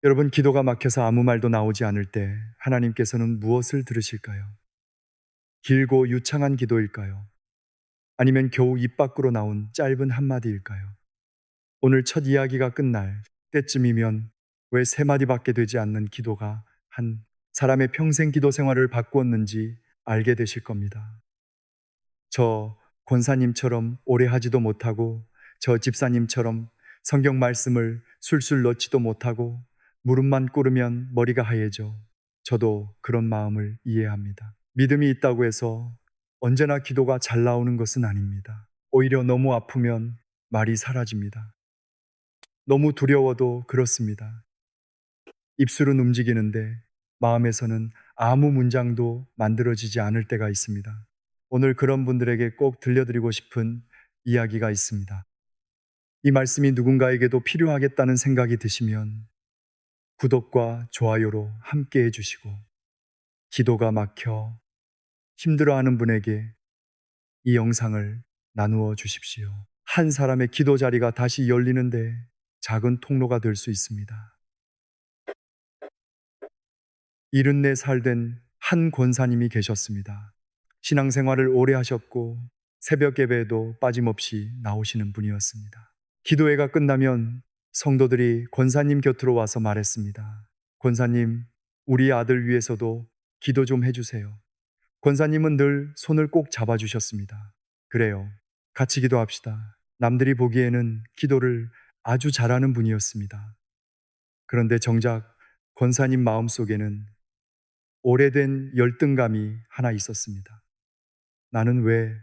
여러분, 기도가 막혀서 아무 말도 나오지 않을 때 하나님께서는 무엇을 들으실까요? 길고 유창한 기도일까요? 아니면 겨우 입 밖으로 나온 짧은 한마디일까요? 오늘 첫 이야기가 끝날 때쯤이면 왜 세 마디밖에 되지 않는 기도가 한 사람의 평생 기도 생활을 바꾸었는지 알게 되실 겁니다. 저 권사님처럼 오래 하지도 못하고, 저 집사님처럼 성경 말씀을 술술 넣지도 못하고, 무릎만 꿇으면 머리가 하얘져. 저도 그런 마음을 이해합니다. 믿음이 있다고 해서 언제나 기도가 잘 나오는 것은 아닙니다. 오히려 너무 아프면 말이 사라집니다. 너무 두려워도 그렇습니다. 입술은 움직이는데 마음에서는 아무 문장도 만들어지지 않을 때가 있습니다. 오늘 그런 분들에게 꼭 들려드리고 싶은 이야기가 있습니다. 이 말씀이 누군가에게도 필요하겠다는 생각이 드시면 구독과 좋아요로 함께 해주시고, 기도가 막혀 힘들어하는 분에게 이 영상을 나누어 주십시오. 한 사람의 기도 자리가 다시 열리는데 작은 통로가 될 수 있습니다. 74살 된 한 권사님이 계셨습니다. 신앙생활을 오래 하셨고 새벽 예배에도 빠짐없이 나오시는 분이었습니다. 기도회가 끝나면 성도들이 권사님 곁으로 와서 말했습니다. 권사님, 우리 아들 위해서도 기도 좀 해주세요. 권사님은 늘 손을 꼭 잡아주셨습니다. 그래요. 같이 기도합시다. 남들이 보기에는 기도를 아주 잘하는 분이었습니다. 그런데 정작 권사님 마음속에는 오래된 열등감이 하나 있었습니다. 나는 왜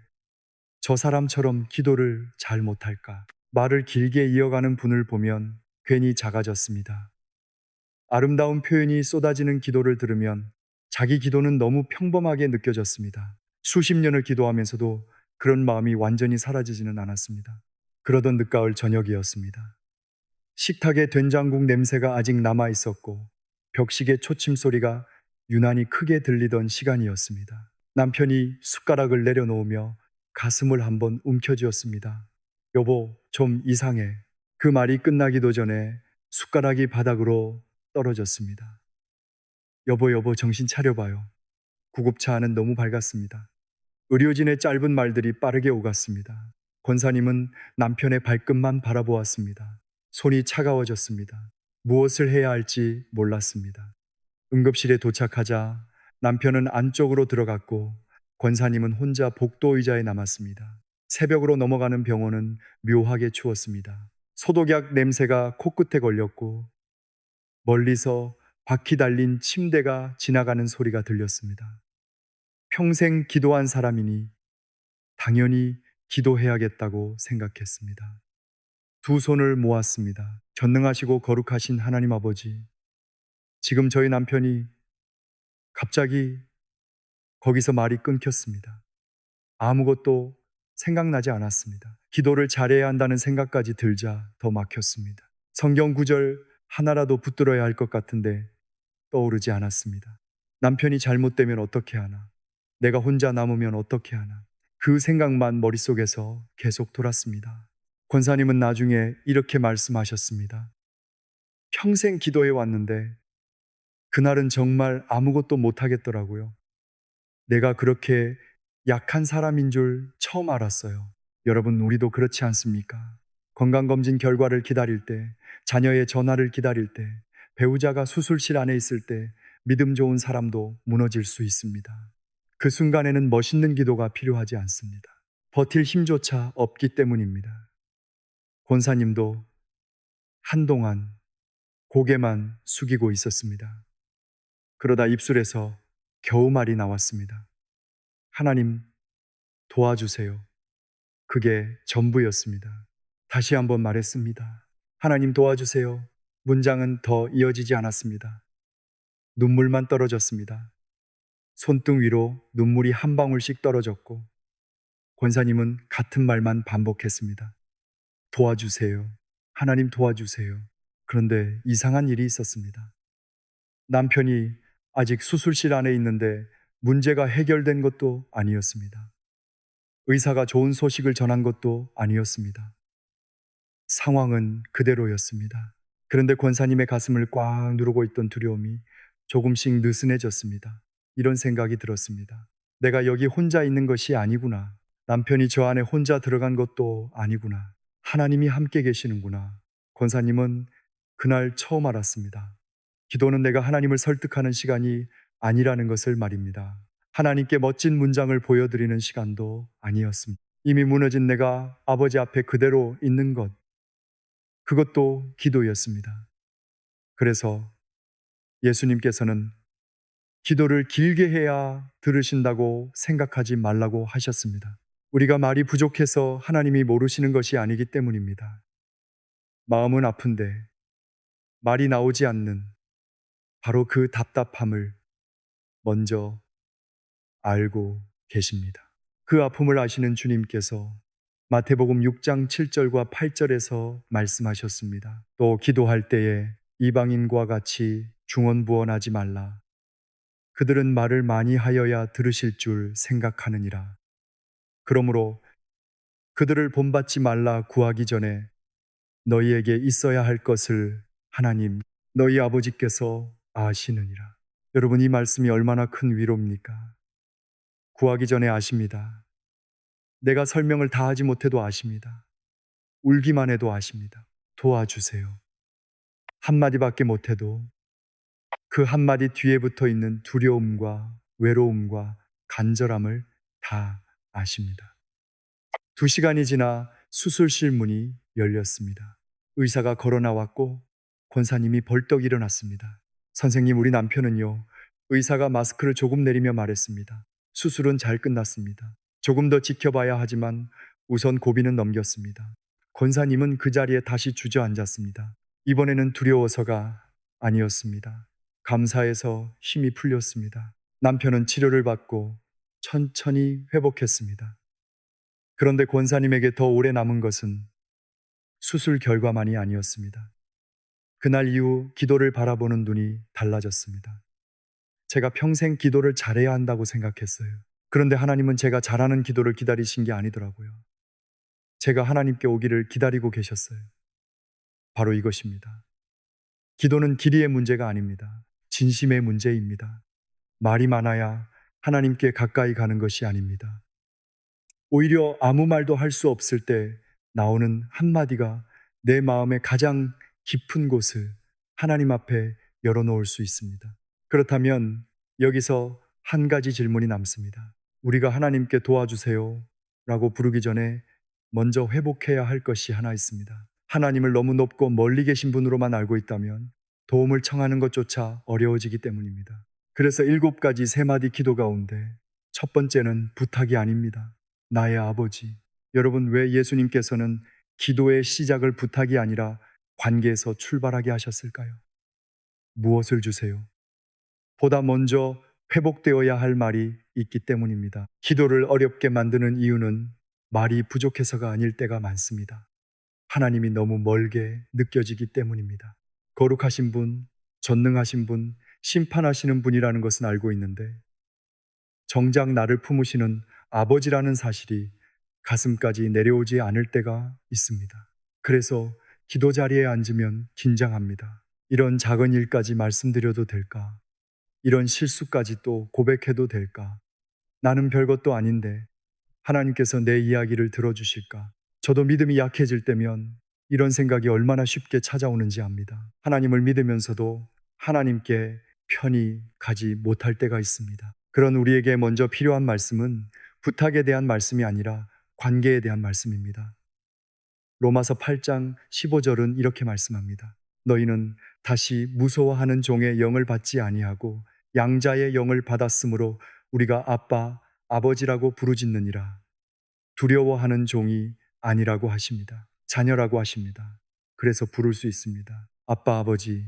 저 사람처럼 기도를 잘 못할까? 말을 길게 이어가는 분을 보면 괜히 작아졌습니다. 아름다운 표현이 쏟아지는 기도를 들으면 자기 기도는 너무 평범하게 느껴졌습니다. 수십 년을 기도하면서도 그런 마음이 완전히 사라지지는 않았습니다. 그러던 늦가을 저녁이었습니다. 식탁에 된장국 냄새가 아직 남아 있었고 벽시계 초침 소리가 유난히 크게 들리던 시간이었습니다. 남편이 숟가락을 내려놓으며 가슴을 한번 움켜쥐었습니다. 여보, 좀 이상해. 그 말이 끝나기도 전에 숟가락이 바닥으로 떨어졌습니다. 여보, 정신 차려봐요. 구급차는 너무 밝았습니다. 의료진의 짧은 말들이 빠르게 오갔습니다. 권사님은 남편의 발끝만 바라보았습니다. 손이 차가워졌습니다. 무엇을 해야 할지 몰랐습니다. 응급실에 도착하자 남편은 안쪽으로 들어갔고 권사님은 혼자 복도 의자에 남았습니다. 새벽으로 넘어가는 병원은 묘하게 추웠습니다. 소독약 냄새가 코끝에 걸렸고 멀리서 바퀴 달린 침대가 지나가는 소리가 들렸습니다. 평생 기도한 사람이니 당연히 기도해야겠다고 생각했습니다. 두 손을 모았습니다. 전능하시고 거룩하신 하나님 아버지, 지금 저희 남편이 갑자기 거기서 말이 끊겼습니다. 아무것도 생각나지 않았습니다. 기도를 잘해야 한다는 생각까지 들자 더 막혔습니다. 성경 구절 하나라도 붙들어야 할 것 같은데 떠오르지 않았습니다. 남편이 잘못되면 어떻게 하나? 내가 혼자 남으면 어떻게 하나? 그 생각만 머릿속에서 계속 돌았습니다. 권사님은 나중에 이렇게 말씀하셨습니다. 평생 기도해 왔는데 그날은 정말 아무것도 못하겠더라고요. 내가 그렇게 약한 사람인 줄 처음 알았어요. 여러분, 우리도 그렇지 않습니까? 건강검진 결과를 기다릴 때, 자녀의 전화를 기다릴 때, 배우자가 수술실 안에 있을 때 믿음 좋은 사람도 무너질 수 있습니다. 그 순간에는 멋있는 기도가 필요하지 않습니다. 버틸 힘조차 없기 때문입니다. 권사님도 한동안 고개만 숙이고 있었습니다. 그러다 입술에서 겨우 말이 나왔습니다. 하나님, 도와주세요. 그게 전부였습니다. 다시 한번 말했습니다. 하나님 도와주세요. 문장은 더 이어지지 않았습니다. 눈물만 떨어졌습니다. 손등 위로 눈물이 한 방울씩 떨어졌고 권사님은 같은 말만 반복했습니다. 도와주세요. 하나님 도와주세요. 그런데 이상한 일이 있었습니다. 남편이 아직 수술실 안에 있는데 문제가 해결된 것도 아니었습니다. 의사가 좋은 소식을 전한 것도 아니었습니다. 상황은 그대로였습니다. 그런데 권사님의 가슴을 꽉 누르고 있던 두려움이 조금씩 느슨해졌습니다. 이런 생각이 들었습니다. 내가 여기 혼자 있는 것이 아니구나. 남편이 저 안에 혼자 들어간 것도 아니구나. 하나님이 함께 계시는구나. 권사님은 그날 처음 알았습니다. 기도는 내가 하나님을 설득하는 시간이 아니라는 것을 말입니다. 하나님께 멋진 문장을 보여드리는 시간도 아니었습니다. 이미 무너진 내가 아버지 앞에 그대로 있는 것, 그것도 기도였습니다. 그래서 예수님께서는 기도를 길게 해야 들으신다고 생각하지 말라고 하셨습니다. 우리가 말이 부족해서 하나님이 모르시는 것이 아니기 때문입니다. 마음은 아픈데 말이 나오지 않는 바로 그 답답함을 먼저 알고 계십니다. 그 아픔을 아시는 주님께서 마태복음 6장 7절과 8절에서 말씀하셨습니다. 또 기도할 때에 이방인과 같이 중언부언하지 말라. 그들은 말을 많이 하여야 들으실 줄 생각하느니라. 그러므로 그들을 본받지 말라 구하기 전에 너희에게 있어야 할 것을 하나님, 너희 아버지께서 아시느니라. 여러분, 이 말씀이 얼마나 큰 위로입니까? 구하기 전에 아십니다. 내가 설명을 다 하지 못해도 아십니다. 울기만 해도 아십니다. 도와주세요. 한마디밖에 못해도 그 한마디 뒤에 붙어 있는 두려움과 외로움과 간절함을 다 아십니다. 2시간이 지나 수술실 문이 열렸습니다. 의사가 걸어 나왔고 권사님이 벌떡 일어났습니다. 선생님, 우리 남편은요. 의사가 마스크를 조금 내리며 말했습니다. 수술은 잘 끝났습니다. 조금 더 지켜봐야 하지만 우선 고비는 넘겼습니다. 권사님은 그 자리에 다시 주저앉았습니다. 이번에는 두려워서가 아니었습니다. 감사해서 힘이 풀렸습니다. 남편은 치료를 받고 천천히 회복했습니다. 그런데 권사님에게 더 오래 남은 것은 수술 결과만이 아니었습니다. 그날 이후 기도를 바라보는 눈이 달라졌습니다. 제가 평생 기도를 잘해야 한다고 생각했어요. 그런데 하나님은 제가 잘하는 기도를 기다리신 게 아니더라고요. 제가 하나님께 오기를 기다리고 계셨어요. 바로 이것입니다. 기도는 길이의 문제가 아닙니다. 진심의 문제입니다. 말이 많아야 하나님께 가까이 가는 것이 아닙니다. 오히려 아무 말도 할 수 없을 때 나오는 한마디가 내 마음의 가장 깊은 곳을 하나님 앞에 열어놓을 수 있습니다. 그렇다면 여기서 한 가지 질문이 남습니다. 우리가 하나님께 도와주세요 라고 부르기 전에 먼저 회복해야 할 것이 하나 있습니다. 하나님을 너무 높고 멀리 계신 분으로만 알고 있다면 도움을 청하는 것조차 어려워지기 때문입니다. 그래서 7가지 3마디 기도 가운데 첫 번째는 부탁이 아닙니다. 나의 아버지. 여러분, 왜 예수님께서는 기도의 시작을 부탁이 아니라 관계에서 출발하게 하셨을까요? 무엇을 주세요? 보다 먼저 회복되어야 할 말이 있기 때문입니다. 기도를 어렵게 만드는 이유는 말이 부족해서가 아닐 때가 많습니다. 하나님이 너무 멀게 느껴지기 때문입니다. 거룩하신 분, 전능하신 분, 심판하시는 분이라는 것은 알고 있는데 정작 나를 품으시는 아버지라는 사실이 가슴까지 내려오지 않을 때가 있습니다. 그래서 기도 자리에 앉으면 긴장합니다. 이런 작은 일까지 말씀드려도 될까? 이런 실수까지 또 고백해도 될까? 나는 별것도 아닌데 하나님께서 내 이야기를 들어주실까? 저도 믿음이 약해질 때면 이런 생각이 얼마나 쉽게 찾아오는지 압니다. 하나님을 믿으면서도 하나님께 편히 가지 못할 때가 있습니다. 그런 우리에게 먼저 필요한 말씀은 부탁에 대한 말씀이 아니라 관계에 대한 말씀입니다. 로마서 8장 15절은 이렇게 말씀합니다. 너희는 다시 무서워하는 종의 영을 받지 아니하고 양자의 영을 받았으므로 우리가 아빠, 아버지라고 부르짖느니라. 두려워하는 종이 아니라고 하십니다. 자녀라고 하십니다. 그래서 부를 수 있습니다. 아빠, 아버지.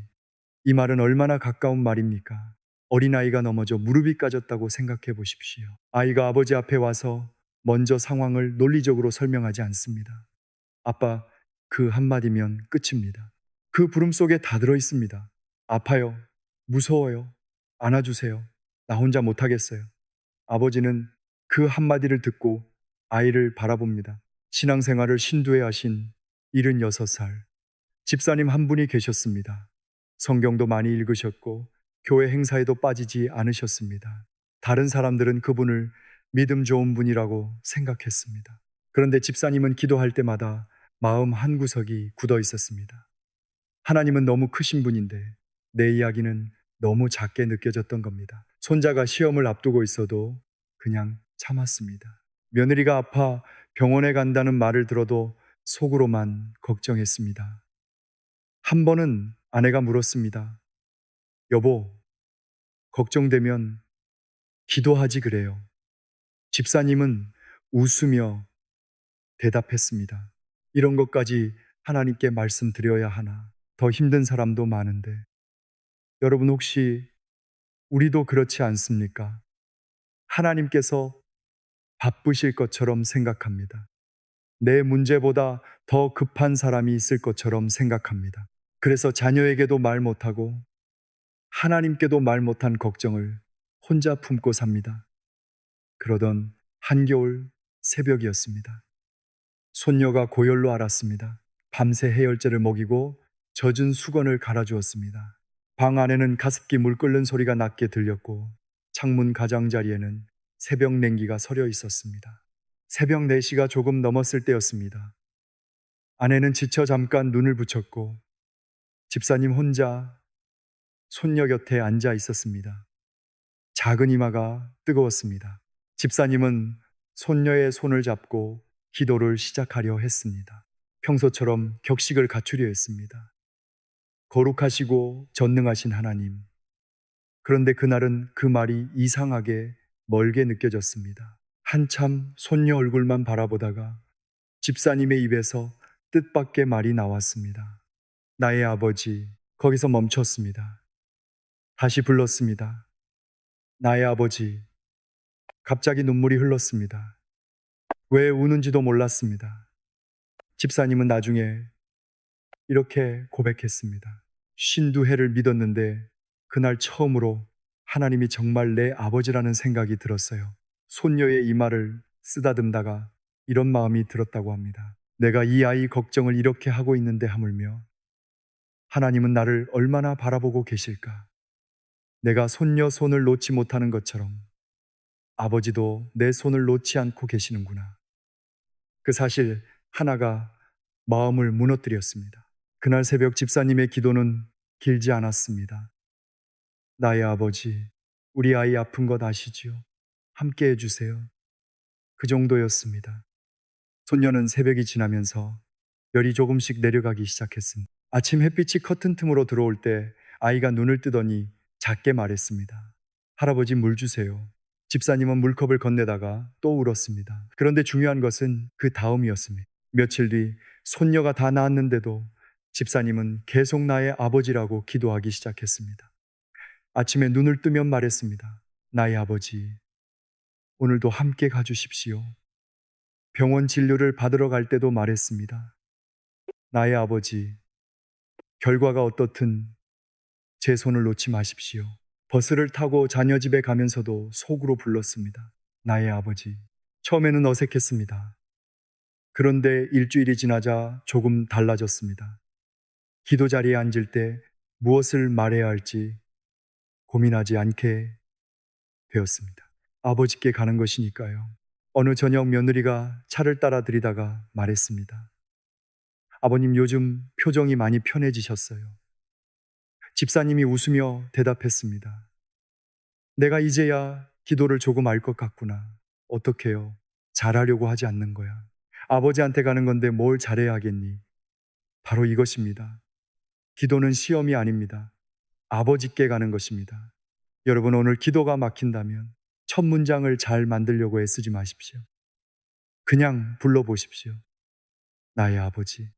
이 말은 얼마나 가까운 말입니까? 어린아이가 넘어져 무릎이 까졌다고 생각해 보십시오. 아이가 아버지 앞에 와서 먼저 상황을 논리적으로 설명하지 않습니다. 아빠, 그 한마디면 끝입니다. 그 부름 속에 다 들어 있습니다. 아파요. 무서워요. 안아주세요. 나 혼자 못하겠어요. 아버지는 그 한마디를 듣고 아이를 바라봅니다. 신앙생활을 신두에 하신 76살. 집사님 한 분이 계셨습니다. 성경도 많이 읽으셨고 교회 행사에도 빠지지 않으셨습니다. 다른 사람들은 그분을 믿음 좋은 분이라고 생각했습니다. 그런데 집사님은 기도할 때마다 마음 한구석이 굳어 있었습니다. 하나님은 너무 크신 분인데 내 이야기는 너무 작게 느껴졌던 겁니다. 손자가 시험을 앞두고 있어도 그냥 참았습니다. 며느리가 아파 병원에 간다는 말을 들어도 속으로만 걱정했습니다. 한 번은 아내가 물었습니다. 여보, 걱정되면 기도하지 그래요. 집사님은 웃으며 대답했습니다. 이런 것까지 하나님께 말씀드려야 하나. 더 힘든 사람도 많은데. 여러분 혹시 우리도 그렇지 않습니까? 하나님께서 바쁘실 것처럼 생각합니다. 내 문제보다 더 급한 사람이 있을 것처럼 생각합니다. 그래서 자녀에게도 말 못하고 하나님께도 말 못한 걱정을 혼자 품고 삽니다. 그러던 한겨울 새벽이었습니다. 손녀가 고열로 앓았습니다. 밤새 해열제를 먹이고 젖은 수건을 갈아주었습니다. 방 안에는 가습기 물 끓는 소리가 낮게 들렸고 창문 가장자리에는 새벽 냉기가 서려 있었습니다. 새벽 4시가 조금 넘었을 때였습니다. 아내는 지쳐 잠깐 눈을 붙였고 집사님 혼자 손녀 곁에 앉아 있었습니다. 작은 이마가 뜨거웠습니다. 집사님은 손녀의 손을 잡고 기도를 시작하려 했습니다. 평소처럼 격식을 갖추려 했습니다. 거룩하시고 전능하신 하나님. 그런데 그날은 그 말이 이상하게 멀게 느껴졌습니다. 한참 손녀 얼굴만 바라보다가 집사님의 입에서 뜻밖의 말이 나왔습니다. 나의 아버지. 거기서 멈췄습니다. 다시 불렀습니다. 나의 아버지. 갑자기 눈물이 흘렀습니다. 왜 우는지도 몰랐습니다. 집사님은 나중에 이렇게 고백했습니다. 52해를 믿었는데 그날 처음으로 하나님이 정말 내 아버지라는 생각이 들었어요. 손녀의 이마를 쓰다듬다가 이런 마음이 들었다고 합니다. 내가 이 아이 걱정을 이렇게 하고 있는데 하물며 하나님은 나를 얼마나 바라보고 계실까? 내가 손녀 손을 놓지 못하는 것처럼 아버지도 내 손을 놓지 않고 계시는구나. 그 사실 하나가 마음을 무너뜨렸습니다. 그날 새벽 집사님의 기도는 길지 않았습니다. 나의 아버지, 우리 아이 아픈 것 아시지요? 함께 해주세요. 그 정도였습니다. 손녀는 새벽이 지나면서 열이 조금씩 내려가기 시작했습니다. 아침 햇빛이 커튼 틈으로 들어올 때 아이가 눈을 뜨더니 작게 말했습니다. 할아버지 물 주세요. 집사님은 물컵을 건네다가 또 울었습니다. 그런데 중요한 것은 그 다음이었습니다. 며칠 뒤 손녀가 다 나았는데도 집사님은 계속 나의 아버지라고 기도하기 시작했습니다. 아침에 눈을 뜨면 말했습니다. 나의 아버지, 오늘도 함께 가주십시오. 병원 진료를 받으러 갈 때도 말했습니다. 나의 아버지, 결과가 어떻든 제 손을 놓지 마십시오. 버스를 타고 자녀 집에 가면서도 속으로 불렀습니다. 나의 아버지. 처음에는 어색했습니다. 그런데 일주일이 지나자 조금 달라졌습니다. 기도 자리에 앉을 때 무엇을 말해야 할지 고민하지 않게 되었습니다. 아버지께 가는 것이니까요. 어느 저녁 며느리가 차를 따라 들이다가 말했습니다. 아버님 요즘 표정이 많이 편해지셨어요. 집사님이 웃으며 대답했습니다. 내가 이제야 기도를 조금 알 것 같구나. 어떡해요? 잘하려고 하지 않는 거야. 아버지한테 가는 건데 뭘 잘해야 하겠니? 바로 이것입니다. 기도는 시험이 아닙니다. 아버지께 가는 것입니다. 여러분 오늘 기도가 막힌다면 첫 문장을 잘 만들려고 애쓰지 마십시오. 그냥 불러보십시오. 나의 아버지.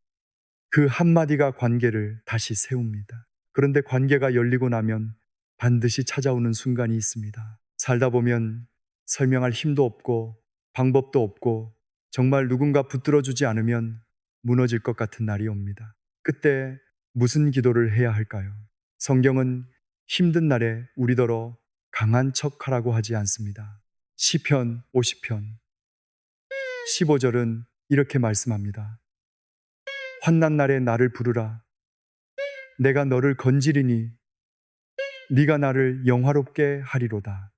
그 한마디가 관계를 다시 세웁니다. 그런데 관계가 열리고 나면 반드시 찾아오는 순간이 있습니다. 살다 보면 설명할 힘도 없고 방법도 없고 정말 누군가 붙들어주지 않으면 무너질 것 같은 날이 옵니다. 그때 무슨 기도를 해야 할까요? 성경은 힘든 날에 우리더러 강한 척하라고 하지 않습니다. 시편 50편 15절은 이렇게 말씀합니다. 환난 날에 나를 부르라. 내가 너를 건지리니 네가 나를 영화롭게 하리로다.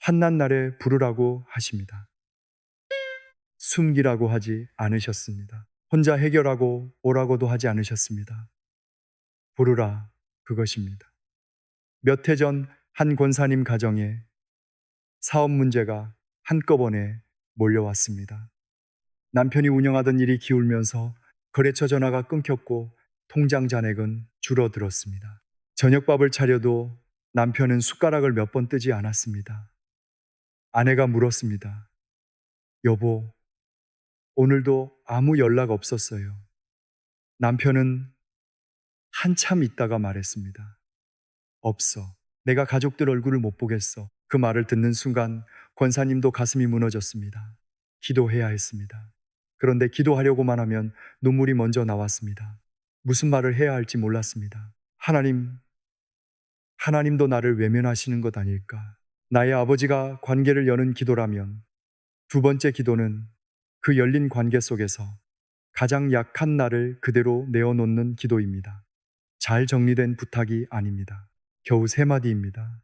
환난 날에 부르라고 하십니다. 숨기라고 하지 않으셨습니다. 혼자 해결하고 오라고도 하지 않으셨습니다. 부르라, 그것입니다. 몇 해 전 한 권사님 가정에 사업 문제가 한꺼번에 몰려왔습니다. 남편이 운영하던 일이 기울면서 거래처 전화가 끊겼고 통장 잔액은 줄어들었습니다. 저녁밥을 차려도 남편은 숟가락을 몇 번 뜨지 않았습니다. 아내가 물었습니다. 여보, 오늘도 아무 연락 없었어요. 남편은 한참 있다가 말했습니다. 없어. 내가 가족들 얼굴을 못 보겠어. 그 말을 듣는 순간 권사님도 가슴이 무너졌습니다. 기도해야 했습니다. 그런데 기도하려고만 하면 눈물이 먼저 나왔습니다. 무슨 말을 해야 할지 몰랐습니다. 하나님도 나를 외면하시는 것 아닐까? 나의 아버지가 관계를 여는 기도라면 두 번째 기도는 그 열린 관계 속에서 가장 약한 나를 그대로 내어놓는 기도입니다. 잘 정리된 부탁이 아닙니다. 겨우 세 마디입니다.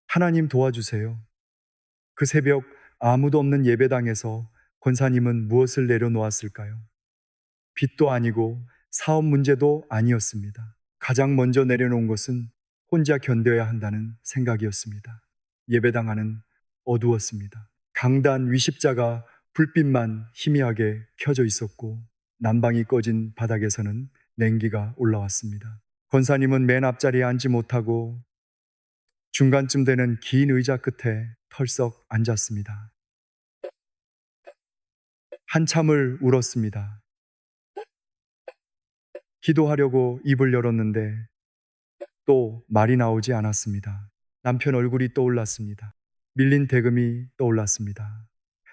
하나님 도와주세요. 그 새벽 아무도 없는 예배당에서 권사님은 무엇을 내려놓았을까요? 빚도 아니고 사업 문제도 아니었습니다. 가장 먼저 내려놓은 것은 혼자 견뎌야 한다는 생각이었습니다. 예배당 안은 어두웠습니다. 강단 위십자가 불빛만 희미하게 켜져 있었고 난방이 꺼진 바닥에서는 냉기가 올라왔습니다. 권사님은 맨 앞자리에 앉지 못하고 중간쯤 되는 긴 의자 끝에 털썩 앉았습니다. 한참을 울었습니다. 기도하려고 입을 열었는데 또 말이 나오지 않았습니다. 남편 얼굴이 떠올랐습니다. 밀린 대금이 떠올랐습니다.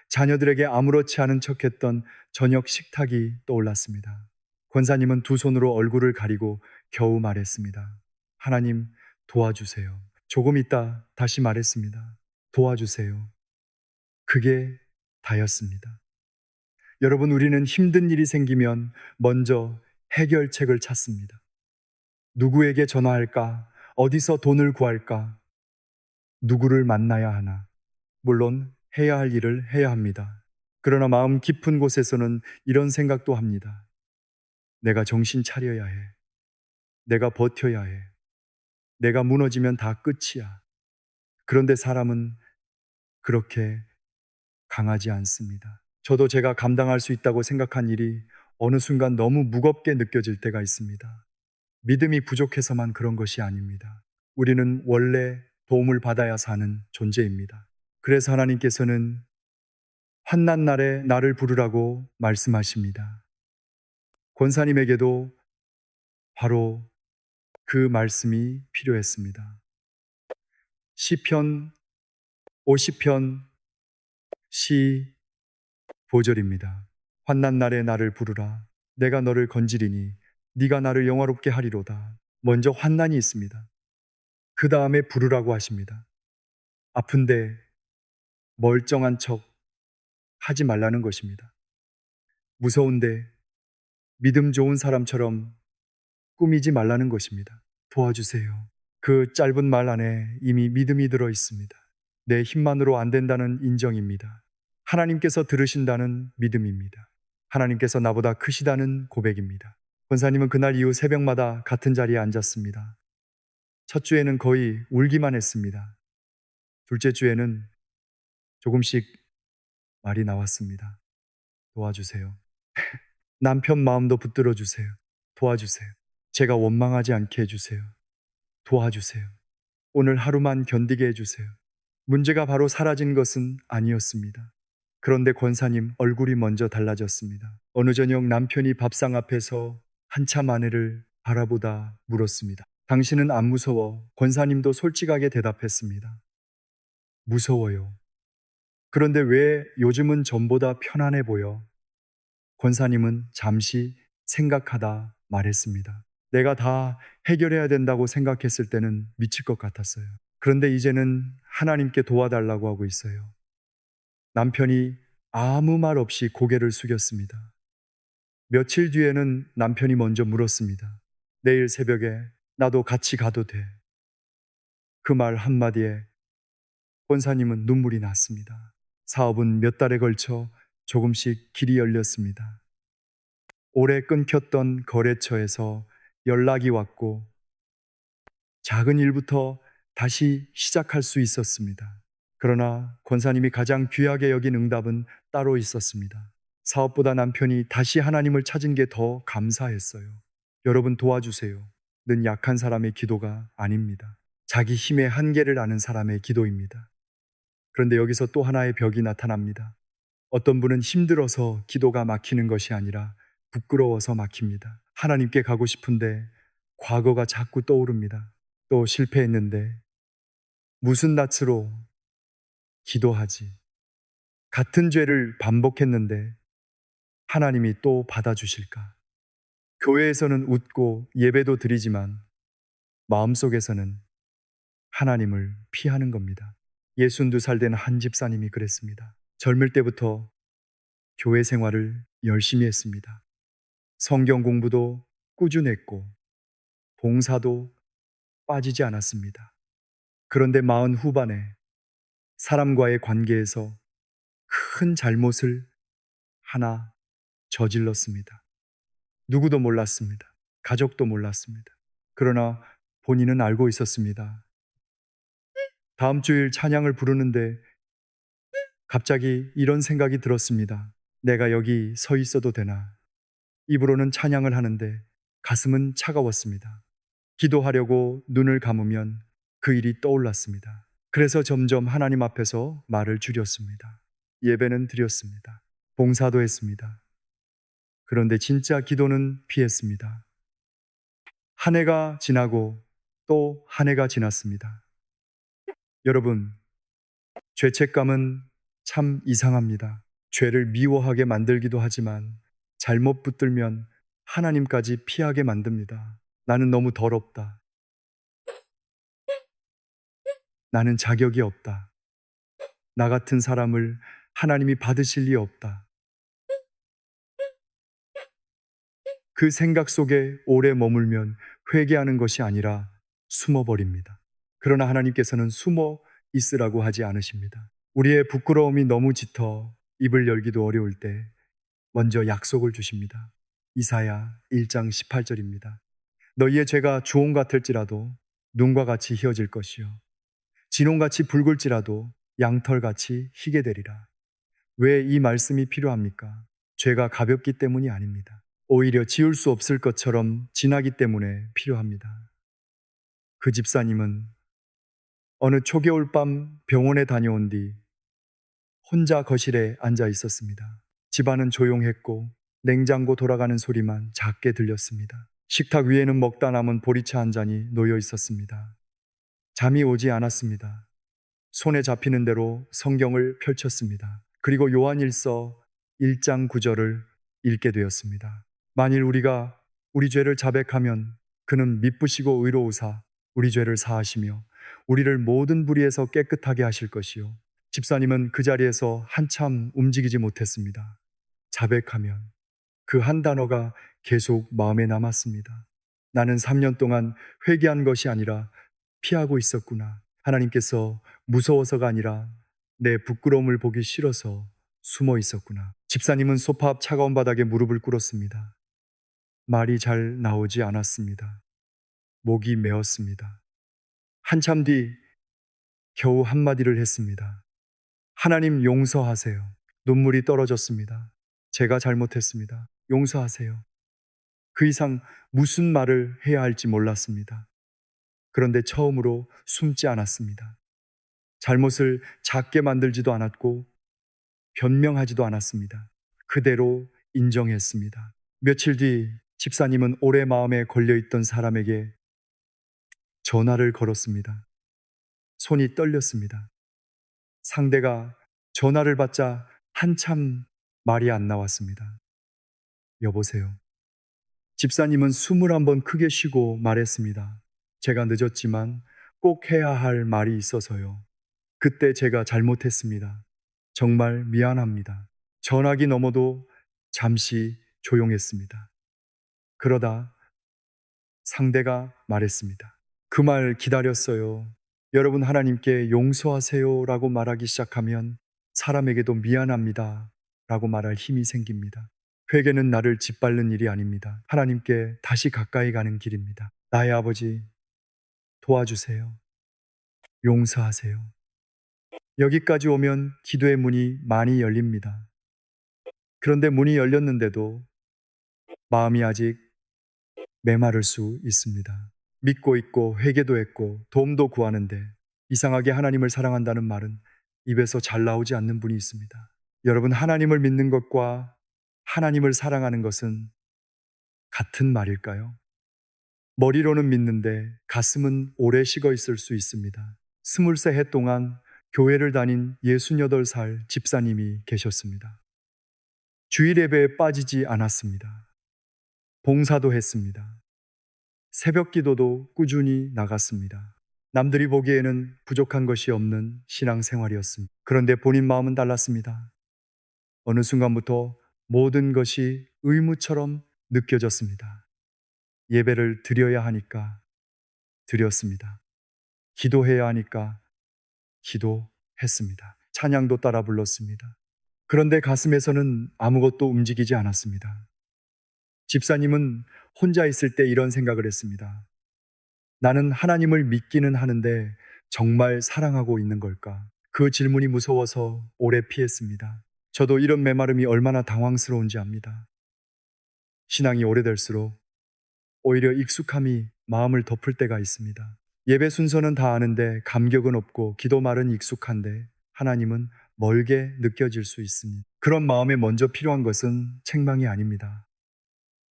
자녀들에게 아무렇지 않은 척했던 저녁 식탁이 떠올랐습니다. 권사님은 두 손으로 얼굴을 가리고 겨우 말했습니다. 하나님 도와주세요. 조금 있다 다시 말했습니다. 도와주세요. 그게 다였습니다. 여러분, 우리는 힘든 일이 생기면 먼저 해결책을 찾습니다. 누구에게 전화할까? 어디서 돈을 구할까? 누구를 만나야 하나? 물론 해야 할 일을 해야 합니다. 그러나 마음 깊은 곳에서는 이런 생각도 합니다. 내가 정신 차려야 해. 내가 버텨야 해. 내가 무너지면 다 끝이야. 그런데 사람은 그렇게 강하지 않습니다. 저도 제가 감당할 수 있다고 생각한 일이 어느 순간 너무 무겁게 느껴질 때가 있습니다. 믿음이 부족해서만 그런 것이 아닙니다. 우리는 원래 도움을 받아야 사는 존재입니다. 그래서 하나님께서는 환난 날에 나를 부르라고 말씀하십니다. 권사님에게도 바로 그 말씀이 필요했습니다. 시편 50편 15절입니다. 환난 날에 나를 부르라. 내가 너를 건지리니 네가 나를 영화롭게 하리로다. 먼저 환난이 있습니다. 그 다음에 부르라고 하십니다. 아픈데 멀쩡한 척 하지 말라는 것입니다. 무서운데 믿음 좋은 사람처럼 꾸미지 말라는 것입니다. 도와주세요. 그 짧은 말 안에 이미 믿음이 들어 있습니다. 내 힘만으로 안 된다는 인정입니다. 하나님께서 들으신다는 믿음입니다. 하나님께서 나보다 크시다는 고백입니다. 권사님은 그날 이후 새벽마다 같은 자리에 앉았습니다. 첫 주에는 거의 울기만 했습니다. 둘째 주에는 조금씩 말이 나왔습니다. 도와주세요. 남편 마음도 붙들어 주세요. 도와주세요. 제가 원망하지 않게 해주세요. 도와주세요. 오늘 하루만 견디게 해주세요. 문제가 바로 사라진 것은 아니었습니다. 그런데 권사님 얼굴이 먼저 달라졌습니다. 어느 저녁 남편이 밥상 앞에서 한참 아내를 바라보다 물었습니다. 당신은 안 무서워? 권사님도 솔직하게 대답했습니다. 무서워요. 그런데 왜 요즘은 전보다 편안해 보여? 권사님은 잠시 생각하다 말했습니다. 내가 다 해결해야 된다고 생각했을 때는 미칠 것 같았어요. 그런데 이제는 하나님께 도와달라고 하고 있어요. 남편이 아무 말 없이 고개를 숙였습니다. 며칠 뒤에는 남편이 먼저 물었습니다. 내일 새벽에 나도 같이 가도 돼. 그 말 한마디에 권사님은 눈물이 났습니다. 사업은 몇 달에 걸쳐 조금씩 길이 열렸습니다. 오래 끊겼던 거래처에서 연락이 왔고 작은 일부터 다시 시작할 수 있었습니다. 그러나 권사님이 가장 귀하게 여긴 응답은 따로 있었습니다. 사업보다 남편이 다시 하나님을 찾은 게 더 감사했어요. 여러분 도와주세요. 는 약한 사람의 기도가 아닙니다. 자기 힘의 한계를 아는 사람의 기도입니다. 그런데 여기서 또 하나의 벽이 나타납니다. 어떤 분은 힘들어서 기도가 막히는 것이 아니라 부끄러워서 막힙니다. 하나님께 가고 싶은데 과거가 자꾸 떠오릅니다. 또 실패했는데 무슨 낯으로 기도하지? 같은 죄를 반복했는데 하나님이 또 받아주실까? 교회에서는 웃고 예배도 드리지만 마음속에서는 하나님을 피하는 겁니다. 62살 된 한 집사님이 그랬습니다. 젊을 때부터 교회 생활을 열심히 했습니다. 성경 공부도 꾸준했고 봉사도 빠지지 않았습니다. 그런데 마흔 후반에 사람과의 관계에서 큰 잘못을 하나 저질렀습니다. 누구도 몰랐습니다. 가족도 몰랐습니다. 그러나 본인은 알고 있었습니다. 다음 주일 찬양을 부르는데 갑자기 이런 생각이 들었습니다. 내가 여기 서 있어도 되나? 입으로는 찬양을 하는데 가슴은 차가웠습니다. 기도하려고 눈을 감으면 그 일이 떠올랐습니다. 그래서 점점 하나님 앞에서 말을 줄였습니다. 예배는 드렸습니다. 봉사도 했습니다. 그런데 진짜 기도는 피했습니다. 한 해가 지나고 또 한 해가 지났습니다. 여러분, 죄책감은 참 이상합니다. 죄를 미워하게 만들기도 하지만 잘못 붙들면 하나님까지 피하게 만듭니다. 나는 너무 더럽다. 나는 자격이 없다. 나 같은 사람을 하나님이 받으실 리 없다. 그 생각 속에 오래 머물면 회개하는 것이 아니라 숨어버립니다. 그러나 하나님께서는 숨어 있으라고 하지 않으십니다. 우리의 부끄러움이 너무 짙어 입을 열기도 어려울 때 먼저 약속을 주십니다. 이사야 1장 18절입니다. 너희의 죄가 주홍 같을지라도 눈과 같이 희어질 것이요 진홍같이 붉을지라도 양털같이 희게 되리라. 왜 이 말씀이 필요합니까? 죄가 가볍기 때문이 아닙니다. 오히려 지울 수 없을 것처럼 지나기 때문에 필요합니다. 그 집사님은 어느 초겨울 밤 병원에 다녀온 뒤 혼자 거실에 앉아 있었습니다. 집안은 조용했고 냉장고 돌아가는 소리만 작게 들렸습니다. 식탁 위에는 먹다 남은 보리차 한 잔이 놓여 있었습니다. 잠이 오지 않았습니다. 손에 잡히는 대로 성경을 펼쳤습니다. 그리고 요한일서 1장 9절을 읽게 되었습니다. 만일 우리가 우리 죄를 자백하면 그는 미쁘시고 의로우사 우리 죄를 사하시며 우리를 모든 불의에서 깨끗하게 하실 것이요. 집사님은 그 자리에서 한참 움직이지 못했습니다. 자백하면 그 한 단어가 계속 마음에 남았습니다. 나는 3년 동안 회개한 것이 아니라 피하고 있었구나. 하나님께서 무서워서가 아니라 내 부끄러움을 보기 싫어서 숨어 있었구나. 집사님은 소파 앞 차가운 바닥에 무릎을 꿇었습니다. 말이 잘 나오지 않았습니다. 목이 메었습니다. 한참 뒤 겨우 한마디를 했습니다. 하나님 용서하세요. 눈물이 떨어졌습니다. 제가 잘못했습니다. 용서하세요. 그 이상 무슨 말을 해야 할지 몰랐습니다. 그런데 처음으로 숨지 않았습니다. 잘못을 작게 만들지도 않았고 변명하지도 않았습니다. 그대로 인정했습니다. 며칠 뒤 집사님은 오래 마음에 걸려있던 사람에게 전화를 걸었습니다. 손이 떨렸습니다. 상대가 전화를 받자 한참 말이 안 나왔습니다. 여보세요. 집사님은 숨을 한번 크게 쉬고 말했습니다. 제가 늦었지만 꼭 해야 할 말이 있어서요. 그때 제가 잘못했습니다. 정말 미안합니다. 전화기 너머도 잠시 조용했습니다. 그러다 상대가 말했습니다. 그 말 기다렸어요. 여러분 하나님께 용서하세요 라고 말하기 시작하면 사람에게도 미안합니다 라고 말할 힘이 생깁니다. 회개는 나를 짓밟는 일이 아닙니다. 하나님께 다시 가까이 가는 길입니다. 나의 아버지, 도와주세요. 용서하세요. 여기까지 오면 기도의 문이 많이 열립니다. 그런데 문이 열렸는데도 마음이 아직 메마를 수 있습니다. 믿고 있고 회개도 했고 도움도 구하는데 이상하게 하나님을 사랑한다는 말은 입에서 잘 나오지 않는 분이 있습니다. 여러분, 하나님을 믿는 것과 하나님을 사랑하는 것은 같은 말일까요? 머리로는 믿는데 가슴은 오래 식어 있을 수 있습니다. 23해 동안 교회를 다닌 68살 집사님이 계셨습니다. 주일 예배에 빠지지 않았습니다. 봉사도 했습니다. 새벽 기도도 꾸준히 나갔습니다. 남들이 보기에는 부족한 것이 없는 신앙생활이었습니다. 그런데 본인 마음은 달랐습니다. 어느 순간부터 모든 것이 의무처럼 느껴졌습니다. 예배를 드려야 하니까 드렸습니다. 기도해야 하니까 기도했습니다. 찬양도 따라 불렀습니다. 그런데 가슴에서는 아무것도 움직이지 않았습니다. 집사님은 혼자 있을 때 이런 생각을 했습니다. 나는 하나님을 믿기는 하는데 정말 사랑하고 있는 걸까? 그 질문이 무서워서 오래 피했습니다. 저도 이런 메마름이 얼마나 당황스러운지 압니다. 신앙이 오래될수록 오히려 익숙함이 마음을 덮을 때가 있습니다. 예배 순서는 다 아는데 감격은 없고 기도 말은 익숙한데 하나님은 멀게 느껴질 수 있습니다. 그런 마음에 먼저 필요한 것은 책망이 아닙니다.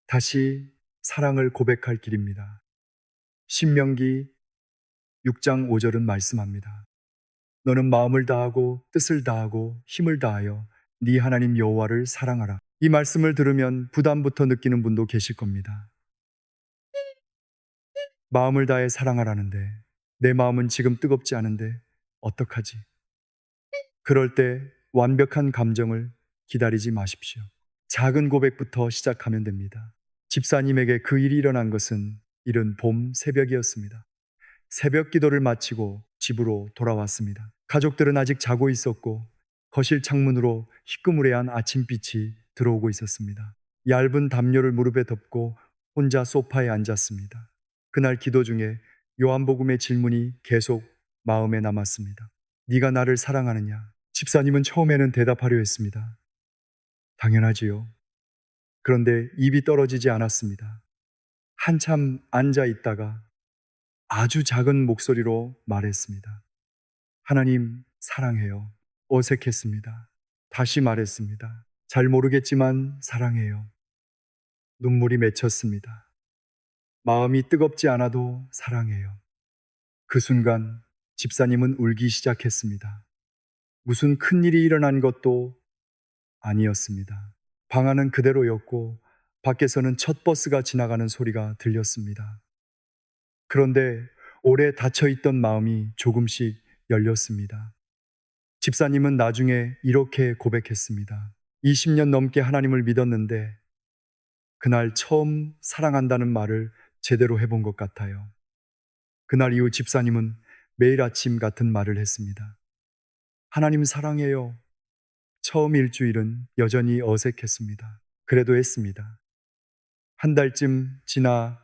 다시 사랑을 고백할 길입니다. 신명기 6장 5절은 말씀합니다. 너는 마음을 다하고 뜻을 다하고 힘을 다하여 네 하나님 여호와를 사랑하라. 이 말씀을 들으면 부담부터 느끼는 분도 계실 겁니다. 마음을 다해 사랑하라는데 내 마음은 지금 뜨겁지 않은데 어떡하지? 그럴 때 완벽한 감정을 기다리지 마십시오. 작은 고백부터 시작하면 됩니다. 집사님에게 그 일이 일어난 것은 이른 봄 새벽이었습니다. 새벽 기도를 마치고 집으로 돌아왔습니다. 가족들은 아직 자고 있었고 거실 창문으로 희끄무레한 아침빛이 들어오고 있었습니다. 얇은 담요를 무릎에 덮고 혼자 소파에 앉았습니다. 그날 기도 중에 요한복음의 질문이 계속 마음에 남았습니다. 네가 나를 사랑하느냐? 집사님은 처음에는 대답하려 했습니다. 당연하지요. 그런데 입이 떨어지지 않았습니다. 한참 앉아 있다가 아주 작은 목소리로 말했습니다. 하나님, 사랑해요. 어색했습니다. 다시 말했습니다. 잘 모르겠지만 사랑해요. 눈물이 맺혔습니다. 마음이 뜨겁지 않아도 사랑해요. 그 순간 집사님은 울기 시작했습니다. 무슨 큰일이 일어난 것도 아니었습니다. 방 안은 그대로였고 밖에서는 첫 버스가 지나가는 소리가 들렸습니다. 그런데 오래 닫혀있던 마음이 조금씩 열렸습니다. 집사님은 나중에 이렇게 고백했습니다. 20년 넘게 하나님을 믿었는데 그날 처음 사랑한다는 말을 제대로 해본 것 같아요. 그날 이후 집사님은 매일 아침 같은 말을 했습니다. 하나님 사랑해요. 처음 일주일은 여전히 어색했습니다. 그래도 했습니다. 한 달쯤 지나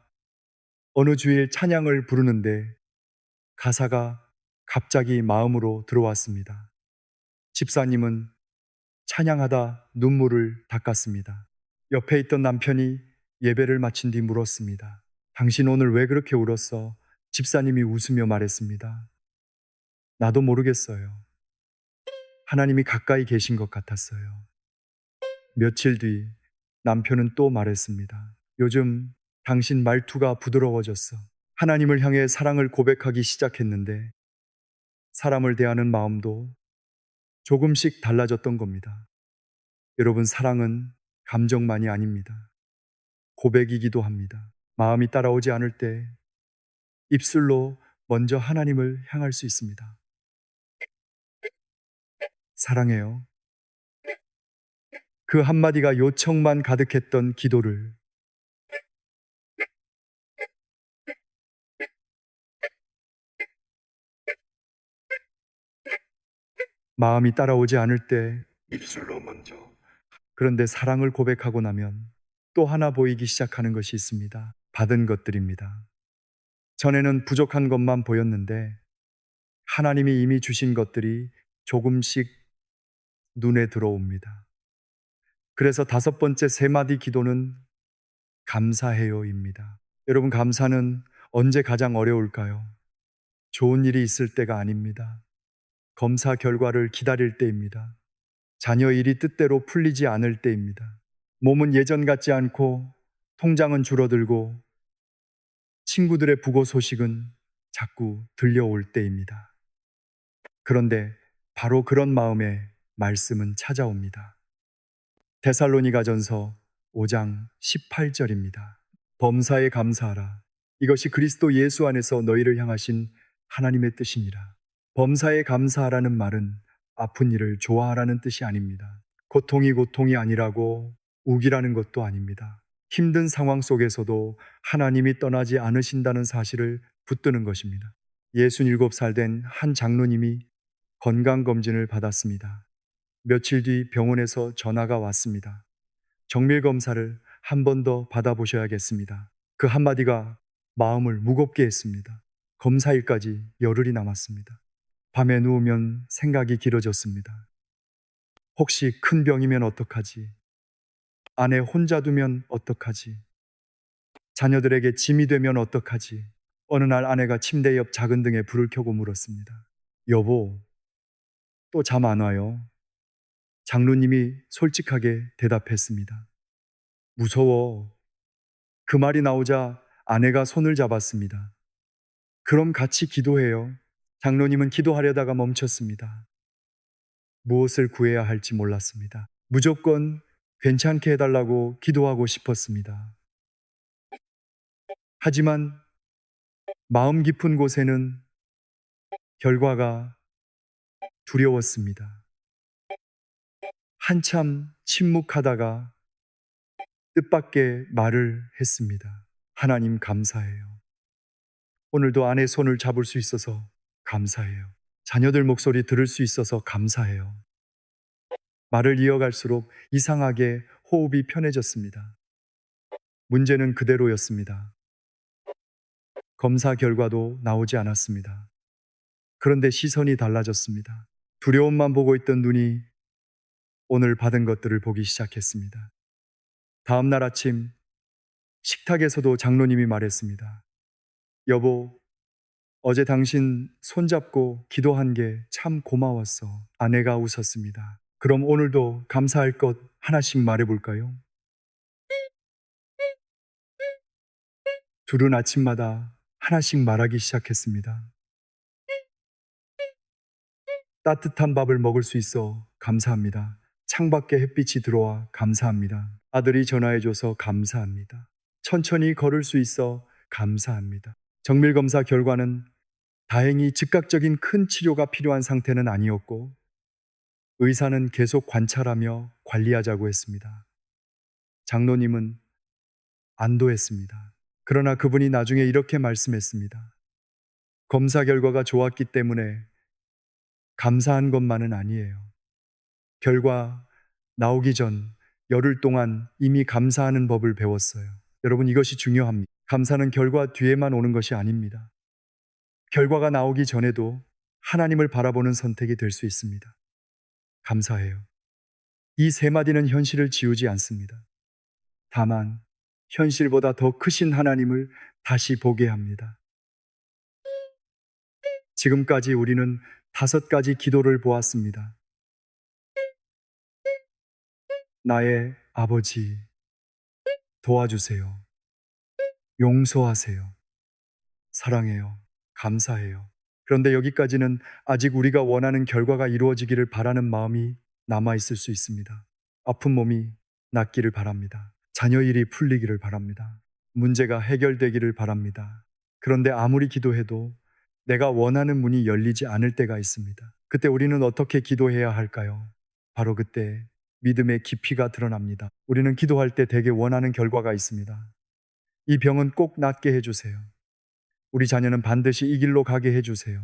어느 주일 찬양을 부르는데 가사가 갑자기 마음으로 들어왔습니다. 집사님은 찬양하다 눈물을 닦았습니다. 옆에 있던 남편이 예배를 마친 뒤 물었습니다. 당신 오늘 왜 그렇게 울었어? 집사님이 웃으며 말했습니다. 나도 모르겠어요. 하나님이 가까이 계신 것 같았어요. 며칠 뒤 남편은 또 말했습니다. 요즘 당신 말투가 부드러워졌어. 하나님을 향해 사랑을 고백하기 시작했는데 사람을 대하는 마음도 조금씩 달라졌던 겁니다. 여러분, 사랑은 감정만이 아닙니다. 고백이기도 합니다. 마음이 따라오지 않을 때 입술로 먼저 하나님을 향할 수 있습니다. 사랑해요. 그 한마디가 요청만 가득했던 기도를 마음이 따라오지 않을 때 입술로 먼저. 그런데 사랑을 고백하고 나면 또 하나 보이기 시작하는 것이 있습니다. 받은 것들입니다. 전에는 부족한 것만 보였는데 하나님이 이미 주신 것들이 조금씩 눈에 들어옵니다. 그래서 다섯 번째 세 마디 기도는 감사해요입니다. 여러분, 감사는 언제 가장 어려울까요? 좋은 일이 있을 때가 아닙니다. 검사 결과를 기다릴 때입니다. 자녀 일이 뜻대로 풀리지 않을 때입니다. 몸은 예전 같지 않고 통장은 줄어들고 친구들의 부고 소식은 자꾸 들려올 때입니다. 그런데 바로 그런 마음에 말씀은 찾아옵니다. 데살로니가전서 5장 18절입니다. 범사에 감사하라. 이것이 그리스도 예수 안에서 너희를 향하신 하나님의 뜻이니라. 범사에 감사하라는 말은 아픈 일을 좋아하라는 뜻이 아닙니다. 고통이 아니라고 우기라는 것도 아닙니다. 힘든 상황 속에서도 하나님이 떠나지 않으신다는 사실을 붙드는 것입니다. 67살 된 한 장로님이 건강검진을 받았습니다. 며칠 뒤 병원에서 전화가 왔습니다. 정밀 검사를 한 번 더 받아보셔야겠습니다. 그 한마디가 마음을 무겁게 했습니다. 검사일까지 열흘이 남았습니다. 밤에 누우면 생각이 길어졌습니다. 혹시 큰 병이면 어떡하지? 아내 혼자 두면 어떡하지? 자녀들에게 짐이 되면 어떡하지? 어느 날 아내가 침대 옆 작은 등에 불을 켜고 물었습니다. 여보, 또 잠 안 와요? 장로님이 솔직하게 대답했습니다. 무서워. 그 말이 나오자 아내가 손을 잡았습니다. 그럼 같이 기도해요. 장로님은 기도하려다가 멈췄습니다. 무엇을 구해야 할지 몰랐습니다. 무조건 괜찮게 해달라고 기도하고 싶었습니다. 하지만 마음 깊은 곳에는 결과가 두려웠습니다. 한참 침묵하다가 뜻밖의 말을 했습니다. 하나님 감사해요. 오늘도 아내 손을 잡을 수 있어서 감사해요. 자녀들 목소리 들을 수 있어서 감사해요. 말을 이어갈수록 이상하게 호흡이 편해졌습니다. 문제는 그대로였습니다. 검사 결과도 나오지 않았습니다. 그런데 시선이 달라졌습니다. 두려움만 보고 있던 눈이 오늘 받은 것들을 보기 시작했습니다. 다음 날 아침 식탁에서도 장로님이 말했습니다. 여보, 어제 당신 손잡고 기도한 게 참 고마웠어. 아내가 웃었습니다. 그럼 오늘도 감사할 것 하나씩 말해볼까요? 둘은 아침마다 하나씩 말하기 시작했습니다. 따뜻한 밥을 먹을 수 있어 감사합니다. 창밖에 햇빛이 들어와 감사합니다. 아들이 전화해줘서 감사합니다. 천천히 걸을 수 있어 감사합니다. 정밀검사 결과는 다행히 즉각적인 큰 치료가 필요한 상태는 아니었고 의사는 계속 관찰하며 관리하자고 했습니다. 장로님은 안도했습니다. 그러나 그분이 나중에 이렇게 말씀했습니다. 검사 결과가 좋았기 때문에 감사한 것만은 아니에요. 결과 나오기 전 열흘 동안 이미 감사하는 법을 배웠어요. 여러분, 이것이 중요합니다. 감사는 결과 뒤에만 오는 것이 아닙니다. 결과가 나오기 전에도 하나님을 바라보는 선택이 될 수 있습니다. 감사해요. 이 세 마디는 현실을 지우지 않습니다. 다만 현실보다 더 크신 하나님을 다시 보게 합니다. 지금까지 우리는 5가지 기도를 보았습니다. 나의 아버지, 도와주세요. 용서하세요. 사랑해요. 감사해요. 그런데 여기까지는 아직 우리가 원하는 결과가 이루어지기를 바라는 마음이 남아있을 수 있습니다. 아픈 몸이 낫기를 바랍니다. 자녀 일이 풀리기를 바랍니다. 문제가 해결되기를 바랍니다. 그런데 아무리 기도해도 내가 원하는 문이 열리지 않을 때가 있습니다. 그때 우리는 어떻게 기도해야 할까요? 바로 그때 믿음의 깊이가 드러납니다. 우리는 기도할 때 되게 원하는 결과가 있습니다. 이 병은 꼭 낫게 해주세요. 우리 자녀는 반드시 이 길로 가게 해주세요.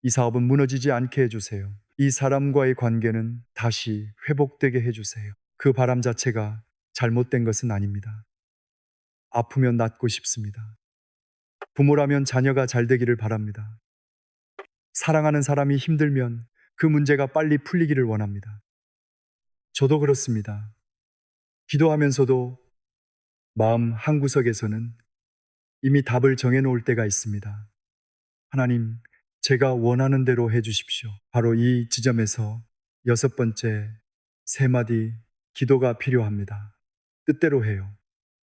이 사업은 무너지지 않게 해주세요. 이 사람과의 관계는 다시 회복되게 해주세요. 그 바람 자체가 잘못된 것은 아닙니다. 아프면 낫고 싶습니다. 부모라면 자녀가 잘 되기를 바랍니다. 사랑하는 사람이 힘들면 그 문제가 빨리 풀리기를 원합니다. 저도 그렇습니다. 기도하면서도 마음 한구석에서는 이미 답을 정해놓을 때가 있습니다. 하나님, 제가 원하는 대로 해주십시오. 바로 이 지점에서 여섯 번째, 세 마디 기도가 필요합니다. 뜻대로 해요.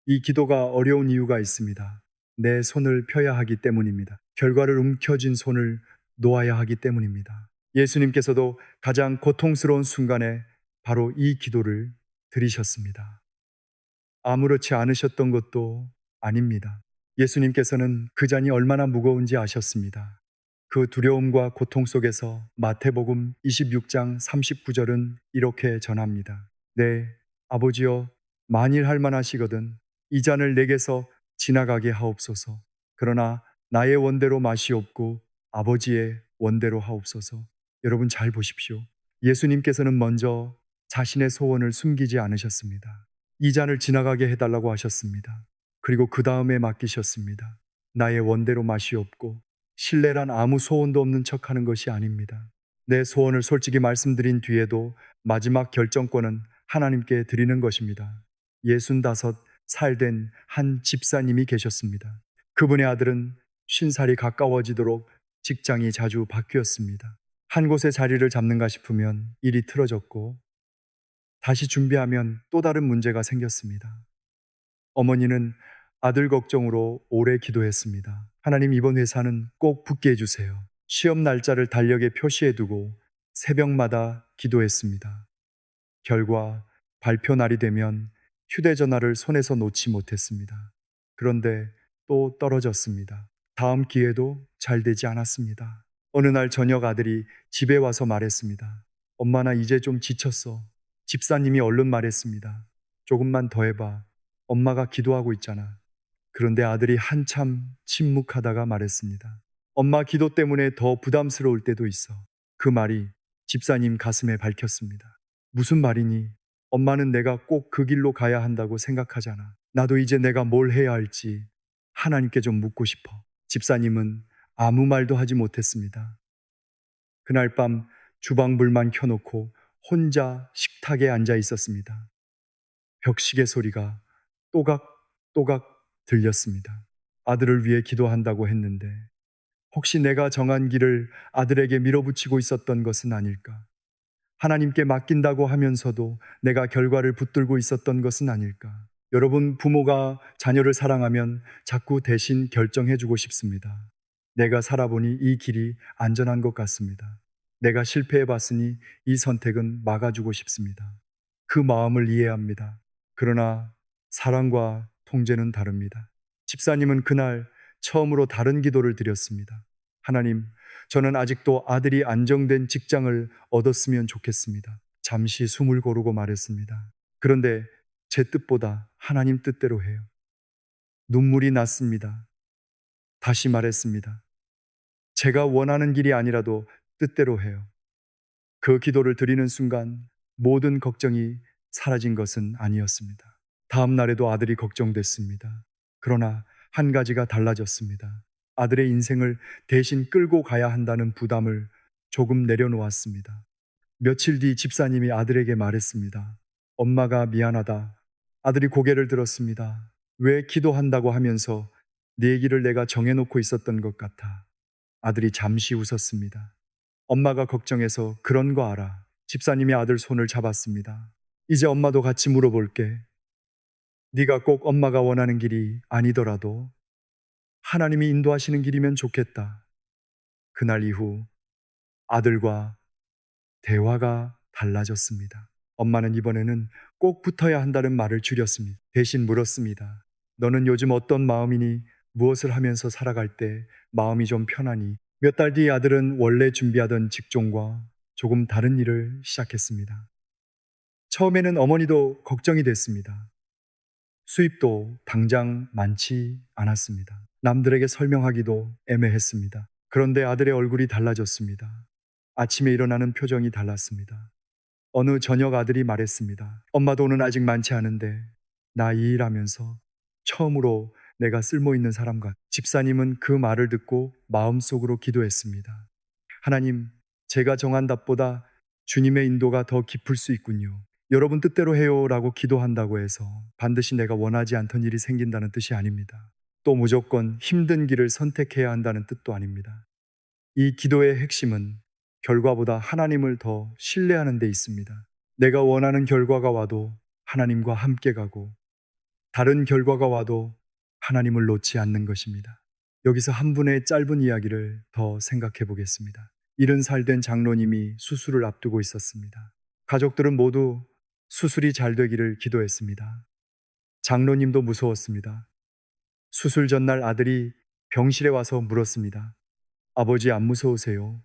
이 기도가 어려운 이유가 있습니다. 내 손을 펴야 하기 때문입니다. 결과를 움켜쥔 손을 놓아야 하기 때문입니다. 예수님께서도 가장 고통스러운 순간에 바로 이 기도를 드리셨습니다. 아무렇지 않으셨던 것도 아닙니다. 예수님께서는 그 잔이 얼마나 무거운지 아셨습니다. 그 두려움과 고통 속에서 마태복음 26장 39절은 이렇게 전합니다. 네, 아버지여, 만일 할 만하시거든 이 잔을 내게서 지나가게 하옵소서. 그러나 나의 원대로 마시옵고 아버지의 원대로 하옵소서. 여러분 잘 보십시오. 예수님께서는 먼저 자신의 소원을 숨기지 않으셨습니다. 이 잔을 지나가게 해달라고 하셨습니다. 그리고 그 다음에 맡기셨습니다. 나의 원대로 마시옵고 신뢰란 아무 소원도 없는 척하는 것이 아닙니다. 내 소원을 솔직히 말씀드린 뒤에도 마지막 결정권은 하나님께 드리는 것입니다. 65살 된 한 집사님이 계셨습니다. 그분의 아들은 50살이 가까워지도록 직장이 자주 바뀌었습니다. 한 곳에 자리를 잡는가 싶으면 일이 틀어졌고 다시 준비하면 또 다른 문제가 생겼습니다. 어머니는 아들 걱정으로 오래 기도했습니다. 하나님, 이번 회사는 꼭 붙게 해주세요. 시험 날짜를 달력에 표시해두고 새벽마다 기도했습니다. 결과 발표 날이 되면 휴대전화를 손에서 놓지 못했습니다. 그런데 또 떨어졌습니다. 다음 기회도 잘 되지 않았습니다. 어느 날 저녁 아들이 집에 와서 말했습니다. 엄마, 나 이제 좀 지쳤어. 집사님이 얼른 말했습니다. 조금만 더 해봐. 엄마가 기도하고 있잖아. 그런데 아들이 한참 침묵하다가 말했습니다. 엄마 기도 때문에 더 부담스러울 때도 있어. 그 말이 집사님 가슴에 밝혔습니다. 무슨 말이니? 엄마는 내가 꼭 그 길로 가야 한다고 생각하잖아. 나도 이제 내가 뭘 해야 할지 하나님께 좀 묻고 싶어. 집사님은 아무 말도 하지 못했습니다. 그날 밤 주방불만 켜놓고 혼자 식탁에 앉아 있었습니다. 벽시계 소리가 또각또각 들렸습니다. 아들을 위해 기도한다고 했는데 혹시 내가 정한 길을 아들에게 밀어붙이고 있었던 것은 아닐까? 하나님께 맡긴다고 하면서도 내가 결과를 붙들고 있었던 것은 아닐까? 여러분, 부모가 자녀를 사랑하면 자꾸 대신 결정해주고 싶습니다. 내가 살아보니 이 길이 안전한 것 같습니다. 내가 실패해봤으니 이 선택은 막아주고 싶습니다. 그 마음을 이해합니다. 그러나 사랑과 통제는 다릅니다. 집사님은 그날 처음으로 다른 기도를 드렸습니다. 하나님, 저는 아직도 아들이 안정된 직장을 얻었으면 좋겠습니다. 잠시 숨을 고르고 말했습니다. 그런데 제 뜻보다 하나님 뜻대로 해요. 눈물이 났습니다. 다시 말했습니다. 제가 원하는 길이 아니라도 뜻대로 해요. 그 기도를 드리는 순간 모든 걱정이 사라진 것은 아니었습니다. 다음 날에도 아들이 걱정됐습니다. 그러나 한 가지가 달라졌습니다. 아들의 인생을 대신 끌고 가야 한다는 부담을 조금 내려놓았습니다. 며칠 뒤 집사님이 아들에게 말했습니다. 엄마가 미안하다. 아들이 고개를 들었습니다. 왜 기도한다고 하면서 네 길을 내가 정해놓고 있었던 것 같아. 아들이 잠시 웃었습니다. 엄마가 걱정해서 그런 거 알아. 집사님이 아들 손을 잡았습니다. 이제 엄마도 같이 물어볼게. 네가 꼭 엄마가 원하는 길이 아니더라도 하나님이 인도하시는 길이면 좋겠다. 그날 이후 아들과 대화가 달라졌습니다. 엄마는 이번에는 꼭 붙어야 한다는 말을 줄였습니다. 대신 물었습니다. 너는 요즘 어떤 마음이니? 무엇을 하면서 살아갈 때 마음이 좀 편하니? 몇 달 뒤 아들은 원래 준비하던 직종과 조금 다른 일을 시작했습니다. 처음에는 어머니도 걱정이 됐습니다. 수입도 당장 많지 않았습니다. 남들에게 설명하기도 애매했습니다. 그런데 아들의 얼굴이 달라졌습니다. 아침에 일어나는 표정이 달랐습니다. 어느 저녁 아들이 말했습니다. 엄마 돈은 아직 많지 않은데 나 이 일하면서 처음으로 내가 쓸모 있는 사람 같. 집사님은 그 말을 듣고 마음속으로 기도했습니다. 하나님, 제가 정한 답보다 주님의 인도가 더 깊을 수 있군요. 여러분 뜻대로 해요라고 기도한다고 해서 반드시 내가 원하지 않던 일이 생긴다는 뜻이 아닙니다. 또 무조건 힘든 길을 선택해야 한다는 뜻도 아닙니다. 이 기도의 핵심은 결과보다 하나님을 더 신뢰하는 데 있습니다. 내가 원하는 결과가 와도 하나님과 함께 가고 다른 결과가 와도 하나님을 놓지 않는 것입니다. 여기서 한 분의 짧은 이야기를 더 생각해 보겠습니다. 70살 된 장로님이 수술을 앞두고 있었습니다. 가족들은 모두 수술이 잘 되기를 기도했습니다. 장로님도 무서웠습니다. 수술 전날 아들이 병실에 와서 물었습니다. 아버지 안 무서우세요?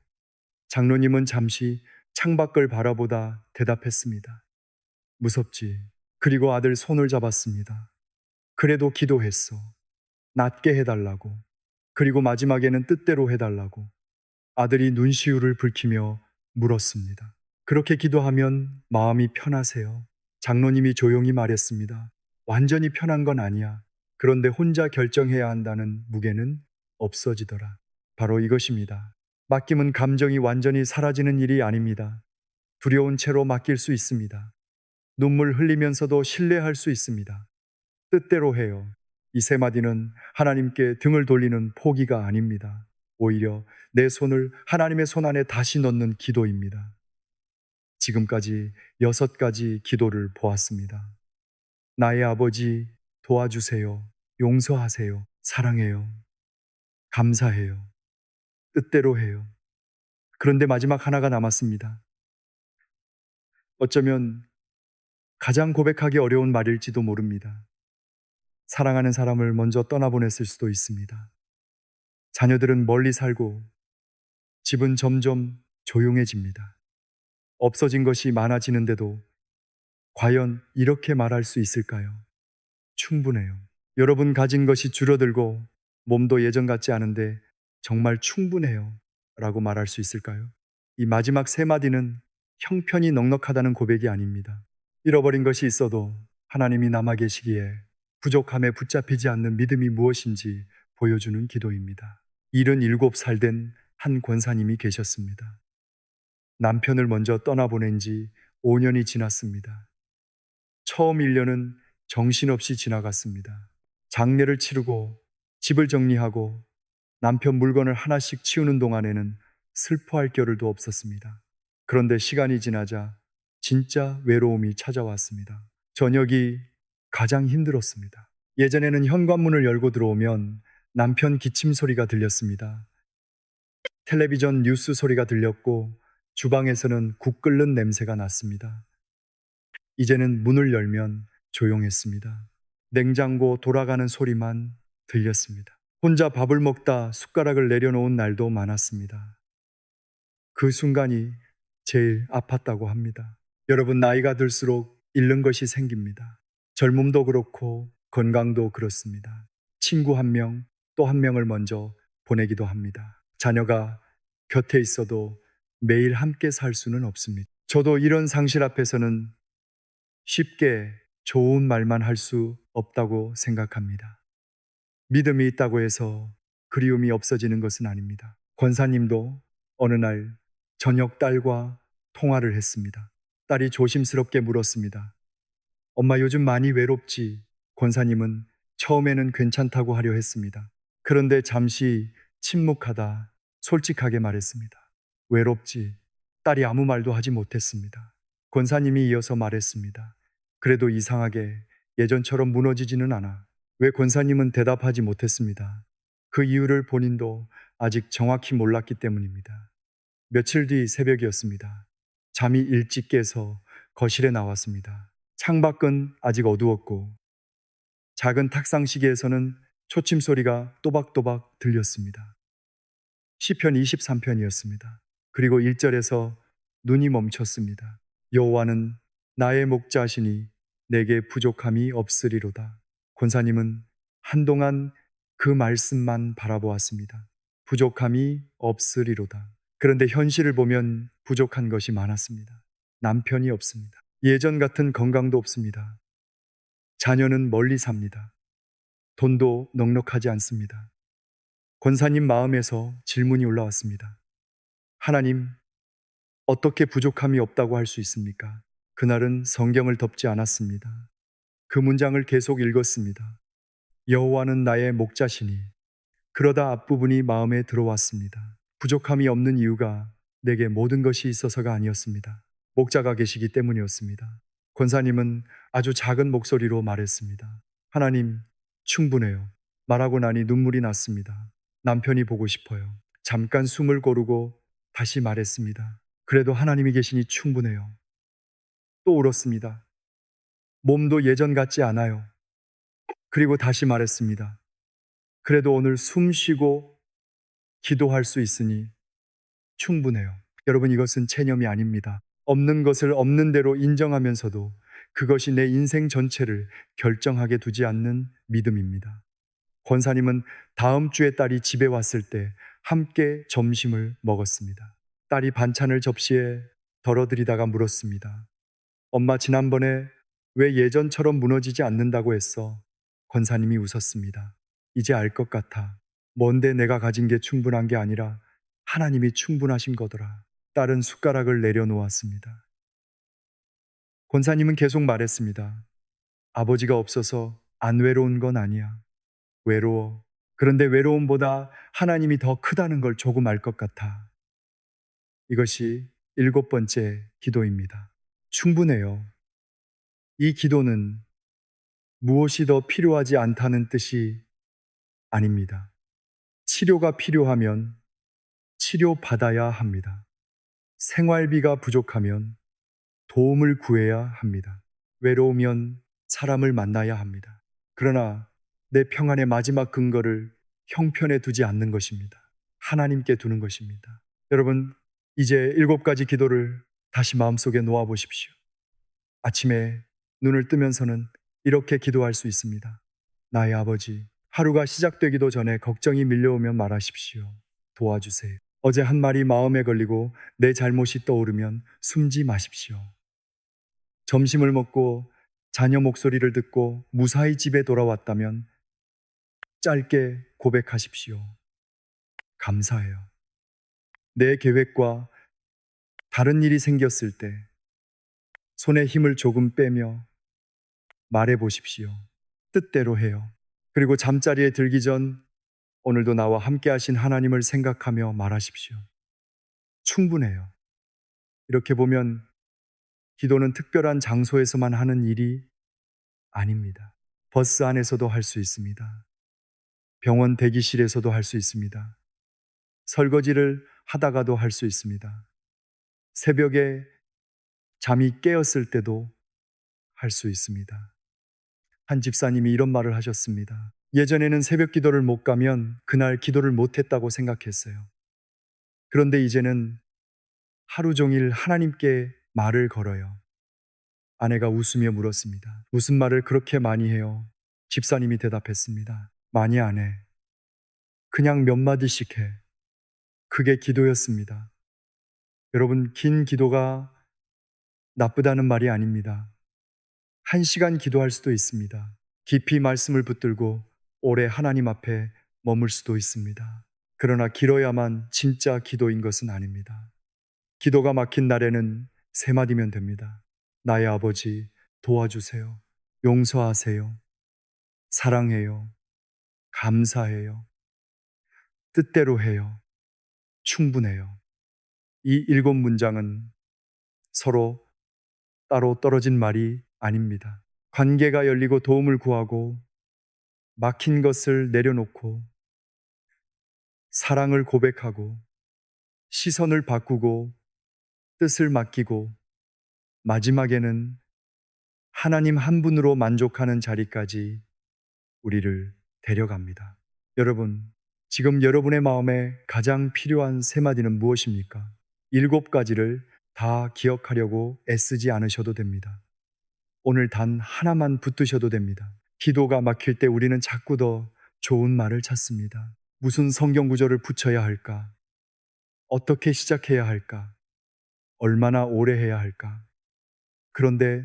장로님은 잠시 창밖을 바라보다 대답했습니다. 무섭지. 그리고 아들 손을 잡았습니다. 그래도 기도했어. 낫게 해달라고. 그리고 마지막에는 뜻대로 해달라고. 아들이 눈시울을 붉히며 물었습니다. 그렇게 기도하면 마음이 편하세요? 장로님이 조용히 말했습니다. 완전히 편한 건 아니야. 그런데 혼자 결정해야 한다는 무게는 없어지더라. 바로 이것입니다. 맡김은 감정이 완전히 사라지는 일이 아닙니다. 두려운 채로 맡길 수 있습니다. 눈물 흘리면서도 신뢰할 수 있습니다. 뜻대로 해요. 이 세 마디는 하나님께 등을 돌리는 포기가 아닙니다. 오히려 내 손을 하나님의 손 안에 다시 넣는 기도입니다. 지금까지 6가지 기도를 보았습니다. 나의 아버지 도와주세요. 용서하세요. 사랑해요. 감사해요. 뜻대로 해요. 그런데 마지막 하나가 남았습니다. 어쩌면 가장 고백하기 어려운 말일지도 모릅니다. 사랑하는 사람을 먼저 떠나보냈을 수도 있습니다. 자녀들은 멀리 살고 집은 점점 조용해집니다. 없어진 것이 많아지는데도 과연 이렇게 말할 수 있을까요? 충분해요. 여러분 가진 것이 줄어들고 몸도 예전 같지 않은데 정말 충분해요. 라고 말할 수 있을까요? 이 마지막 세 마디는 형편이 넉넉하다는 고백이 아닙니다. 잃어버린 것이 있어도 하나님이 남아 계시기에 부족함에 붙잡히지 않는 믿음이 무엇인지 보여주는 기도입니다. 77살 된 한 권사님이 계셨습니다. 남편을 먼저 떠나보낸 지 5년이 지났습니다. 처음 1년은 정신없이 지나갔습니다. 장례를 치르고 집을 정리하고 남편 물건을 하나씩 치우는 동안에는 슬퍼할 겨를도 없었습니다. 그런데 시간이 지나자 진짜 외로움이 찾아왔습니다. 저녁이 가장 힘들었습니다. 예전에는 현관문을 열고 들어오면 남편 기침 소리가 들렸습니다. 텔레비전 뉴스 소리가 들렸고 주방에서는 국 끓는 냄새가 났습니다. 이제는 문을 열면 조용했습니다. 냉장고 돌아가는 소리만 들렸습니다. 혼자 밥을 먹다 숟가락을 내려놓은 날도 많았습니다. 그 순간이 제일 아팠다고 합니다. 여러분, 나이가 들수록 잃는 것이 생깁니다. 젊음도 그렇고 건강도 그렇습니다. 친구 한 명, 또 한 명을 먼저 보내기도 합니다. 자녀가 곁에 있어도 매일 함께 살 수는 없습니다. 저도 이런 상실 앞에서는 쉽게 좋은 말만 할 수 없다고 생각합니다. 믿음이 있다고 해서 그리움이 없어지는 것은 아닙니다. 권사님도 어느 날 저녁 딸과 통화를 했습니다. 딸이 조심스럽게 물었습니다. 엄마 요즘 많이 외롭지? 권사님은 처음에는 괜찮다고 하려 했습니다. 그런데 잠시 침묵하다 솔직하게 말했습니다. 외롭지? 딸이 아무 말도 하지 못했습니다. 권사님이 이어서 말했습니다. 그래도 이상하게 예전처럼 무너지지는 않아. 왜 권사님은 대답하지 못했습니다. 그 이유를 본인도 아직 정확히 몰랐기 때문입니다. 며칠 뒤 새벽이었습니다. 잠이 일찍 깨서 거실에 나왔습니다. 창밖은 아직 어두웠고 작은 탁상 시계에서는 초침 소리가 또박또박 들렸습니다. 시편 23편이었습니다. 그리고 1절에서 눈이 멈췄습니다. 여호와는 나의 목자시니 내게 부족함이 없으리로다. 권사님은 한동안 그 말씀만 바라보았습니다. 부족함이 없으리로다. 그런데 현실을 보면 부족한 것이 많았습니다. 남편이 없습니다. 예전 같은 건강도 없습니다. 자녀는 멀리 삽니다. 돈도 넉넉하지 않습니다. 권사님 마음에서 질문이 올라왔습니다. 하나님, 어떻게 부족함이 없다고 할 수 있습니까? 그날은 성경을 덮지 않았습니다. 그 문장을 계속 읽었습니다. 여호와는 나의 목자시니. 그러다 앞부분이 마음에 들어왔습니다. 부족함이 없는 이유가 내게 모든 것이 있어서가 아니었습니다. 목자가 계시기 때문이었습니다. 권사님은 아주 작은 목소리로 말했습니다. 하나님, 충분해요. 말하고 나니 눈물이 났습니다. 남편이 보고 싶어요. 잠깐 숨을 고르고 다시 말했습니다. 그래도 하나님이 계시니 충분해요. 또 울었습니다. 몸도 예전 같지 않아요. 그리고 다시 말했습니다. 그래도 오늘 숨 쉬고 기도할 수 있으니 충분해요. 여러분, 이것은 체념이 아닙니다. 없는 것을 없는 대로 인정하면서도 그것이 내 인생 전체를 결정하게 두지 않는 믿음입니다. 권사님은 다음 주에 딸이 집에 왔을 때 함께 점심을 먹었습니다. 딸이 반찬을 접시에 덜어드리다가 물었습니다. 엄마, 지난번에 왜 예전처럼 무너지지 않는다고 했어? 권사님이 웃었습니다. 이제 알 것 같아. 뭔데 내가 가진 게 충분한 게 아니라 하나님이 충분하신 거더라. 딸은 숟가락을 내려놓았습니다. 권사님은 계속 말했습니다. 아버지가 없어서 안 외로운 건 아니야. 외로워. 그런데 외로움보다 하나님이 더 크다는 걸 조금 알 것 같아. 이것이 7번째 기도입니다. 충분해요. 이 기도는 무엇이 더 필요하지 않다는 뜻이 아닙니다. 치료가 필요하면 치료받아야 합니다. 생활비가 부족하면 도움을 구해야 합니다. 외로우면 사람을 만나야 합니다. 그러나 내 평안의 마지막 근거를 형편에 두지 않는 것입니다. 하나님께 두는 것입니다. 여러분, 이제 7가지 기도를 다시 마음속에 놓아 보십시오. 아침에 눈을 뜨면서는 이렇게 기도할 수 있습니다. 나의 아버지, 하루가 시작되기도 전에 걱정이 밀려오면 말하십시오. 도와주세요. 어제 한 말이 마음에 걸리고 내 잘못이 떠오르면 숨지 마십시오. 점심을 먹고 자녀 목소리를 듣고 무사히 집에 돌아왔다면 짧게 고백하십시오. 감사해요. 내 계획과 다른 일이 생겼을 때 손에 힘을 조금 빼며 말해 보십시오. 뜻대로 해요. 그리고 잠자리에 들기 전 오늘도 나와 함께 하신 하나님을 생각하며 말하십시오. 충분해요. 이렇게 보면 기도는 특별한 장소에서만 하는 일이 아닙니다. 버스 안에서도 할 수 있습니다. 병원 대기실에서도 할 수 있습니다. 설거지를 하다가도 할 수 있습니다. 새벽에 잠이 깨었을 때도 할 수 있습니다. 한 집사님이 이런 말을 하셨습니다. 예전에는 새벽 기도를 못 가면 그날 기도를 못 했다고 생각했어요. 그런데 이제는 하루 종일 하나님께 말을 걸어요. 아내가 웃으며 물었습니다. 무슨 말을 그렇게 많이 해요? 집사님이 대답했습니다. 많이 안 해. 그냥 몇 마디씩 해. 그게 기도였습니다. 여러분, 긴 기도가 나쁘다는 말이 아닙니다. 1시간 기도할 수도 있습니다. 깊이 말씀을 붙들고 오래 하나님 앞에 머물 수도 있습니다. 그러나 길어야만 진짜 기도인 것은 아닙니다. 기도가 막힌 날에는 3마디면 됩니다. 나의 아버지, 도와주세요. 용서하세요. 사랑해요. 감사해요. 뜻대로 해요. 충분해요. 이 7문장은 서로 따로 떨어진 말이 아닙니다. 관계가 열리고 도움을 구하고 막힌 것을 내려놓고 사랑을 고백하고 시선을 바꾸고 뜻을 맡기고 마지막에는 하나님 한 분으로 만족하는 자리까지 우리를 데려갑니다. 여러분, 지금 여러분의 마음에 가장 필요한 3마디는 무엇입니까? 7가지를 다 기억하려고 애쓰지 않으셔도 됩니다. 오늘 단 하나만 붙드셔도 됩니다. 기도가 막힐 때 우리는 자꾸 더 좋은 말을 찾습니다. 무슨 성경 구절을 붙여야 할까? 어떻게 시작해야 할까? 얼마나 오래 해야 할까? 그런데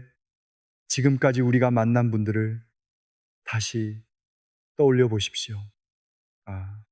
지금까지 우리가 만난 분들을 다시 떠올려 보십시오. 아,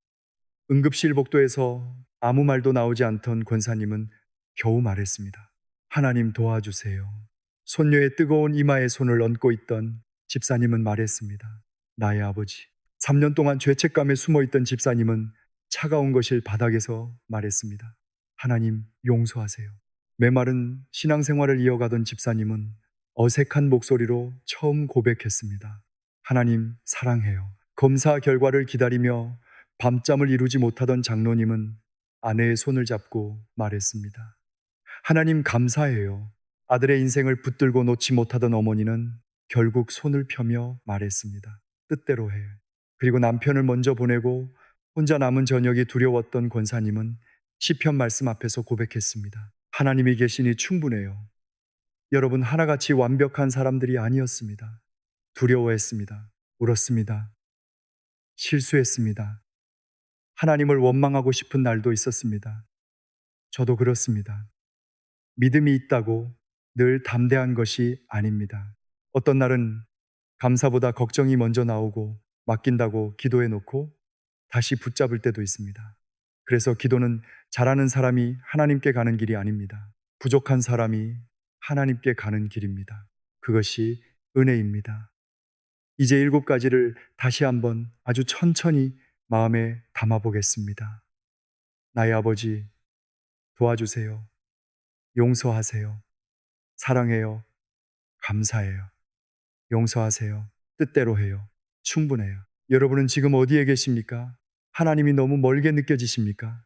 응급실 복도에서 아무 말도 나오지 않던 권사님은 겨우 말했습니다. 하나님 도와주세요. 손녀의 뜨거운 이마에 손을 얹고 있던 집사님은 말했습니다. 나의 아버지. 3년 동안 죄책감에 숨어 있던 집사님은 차가운 것을 바닥에서 말했습니다. 하나님 용서하세요. 메마른 신앙생활을 이어가던 집사님은 어색한 목소리로 처음 고백했습니다. 하나님 사랑해요. 검사 결과를 기다리며 밤잠을 이루지 못하던 장로님은 아내의 손을 잡고 말했습니다. 하나님 감사해요. 아들의 인생을 붙들고 놓지 못하던 어머니는 결국 손을 펴며 말했습니다. 뜻대로 해. 그리고 남편을 먼저 보내고 혼자 남은 저녁이 두려웠던 권사님은 시편 말씀 앞에서 고백했습니다. 하나님이 계시니 충분해요. 여러분 하나같이 완벽한 사람들이 아니었습니다. 두려워했습니다. 울었습니다. 실수했습니다. 하나님을 원망하고 싶은 날도 있었습니다. 저도 그렇습니다. 믿음이 있다고 늘 담대한 것이 아닙니다. 어떤 날은 감사보다 걱정이 먼저 나오고 맡긴다고 기도해 놓고 다시 붙잡을 때도 있습니다. 그래서 기도는 잘하는 사람이 하나님께 가는 길이 아닙니다. 부족한 사람이 하나님께 가는 길입니다. 그것이 은혜입니다. 이제 7가지를 다시 한번 아주 천천히 마음에 담아 보겠습니다. 나의 아버지, 도와주세요. 용서하세요. 사랑해요. 감사해요. 용서하세요. 뜻대로 해요. 충분해요. 여러분은 지금 어디에 계십니까? 하나님이 너무 멀게 느껴지십니까?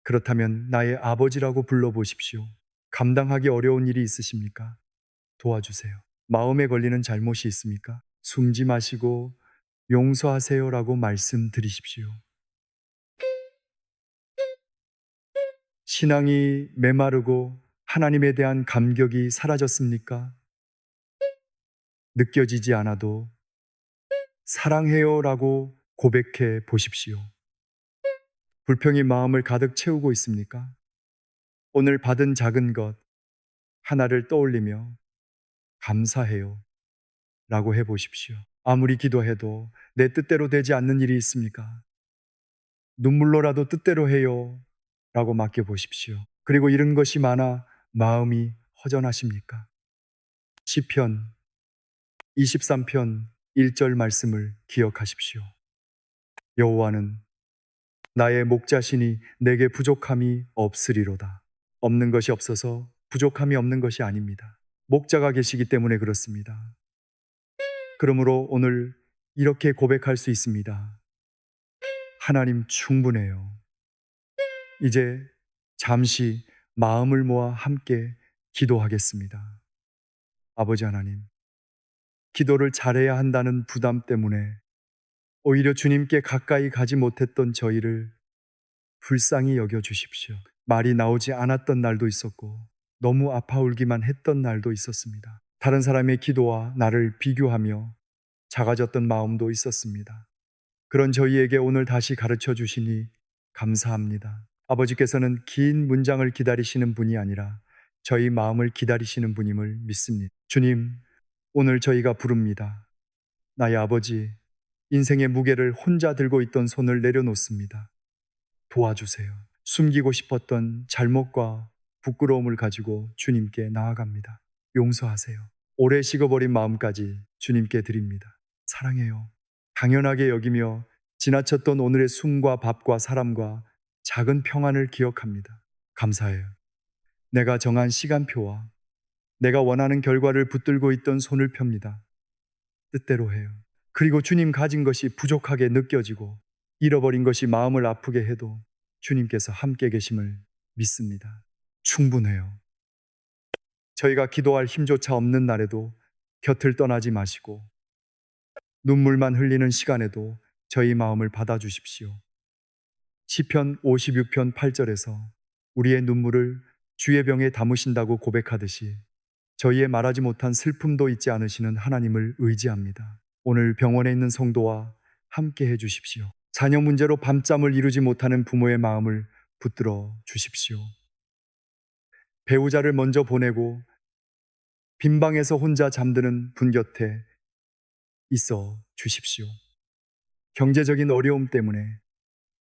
그렇다면 나의 아버지라고 불러보십시오. 감당하기 어려운 일이 있으십니까? 도와주세요. 마음에 걸리는 잘못이 있습니까? 숨지 마시고 용서하세요라고 말씀드리십시오. 신앙이 메마르고 하나님에 대한 감격이 사라졌습니까? 느껴지지 않아도 사랑해요라고 고백해 보십시오. 불평이 마음을 가득 채우고 있습니까? 오늘 받은 작은 것 하나를 떠올리며 감사해요 라고 해 보십시오. 아무리 기도해도 내 뜻대로 되지 않는 일이 있습니까? 눈물로라도 뜻대로 해요 라고 맡겨 보십시오. 그리고 이런 것이 많아 마음이 허전하십니까? 시편 23편 1절 말씀을 기억하십시오. 여호와는 나의 목자시니 내게 부족함이 없으리로다. 없는 것이 없어서 부족함이 없는 것이 아닙니다. 목자가 계시기 때문에 그렇습니다. 그러므로 오늘 이렇게 고백할 수 있습니다. 하나님 충분해요. 이제 잠시 마음을 모아 함께 기도하겠습니다. 아버지 하나님, 기도를 잘해야 한다는 부담 때문에 오히려 주님께 가까이 가지 못했던 저희를 불쌍히 여겨 주십시오. 말이 나오지 않았던 날도 있었고 너무 아파 울기만 했던 날도 있었습니다. 다른 사람의 기도와 나를 비교하며 작아졌던 마음도 있었습니다. 그런 저희에게 오늘 다시 가르쳐 주시니 감사합니다. 아버지께서는 긴 문장을 기다리시는 분이 아니라 저희 마음을 기다리시는 분임을 믿습니다. 주님, 오늘 저희가 부릅니다. 나의 아버지, 인생의 무게를 혼자 들고 있던 손을 내려놓습니다. 도와주세요. 숨기고 싶었던 잘못과 부끄러움을 가지고 주님께 나아갑니다. 용서하세요. 오래 식어버린 마음까지 주님께 드립니다. 사랑해요. 당연하게 여기며 지나쳤던 오늘의 숨과 밥과 사람과 작은 평안을 기억합니다. 감사해요. 내가 정한 시간표와 내가 원하는 결과를 붙들고 있던 손을 펴니다. 뜻대로 해요. 그리고 주님 가진 것이 부족하게 느껴지고 잃어버린 것이 마음을 아프게 해도 주님께서 함께 계심을 믿습니다. 충분해요. 저희가 기도할 힘조차 없는 날에도 곁을 떠나지 마시고 눈물만 흘리는 시간에도 저희 마음을 받아주십시오. 시편 56편 8절에서 우리의 눈물을 주의 병에 담으신다고 고백하듯이 저희의 말하지 못한 슬픔도 잊지 않으시는 하나님을 의지합니다. 오늘 병원에 있는 성도와 함께 해주십시오. 자녀 문제로 밤잠을 이루지 못하는 부모의 마음을 붙들어 주십시오. 배우자를 먼저 보내고 빈방에서 혼자 잠드는 분 곁에 있어 주십시오. 경제적인 어려움 때문에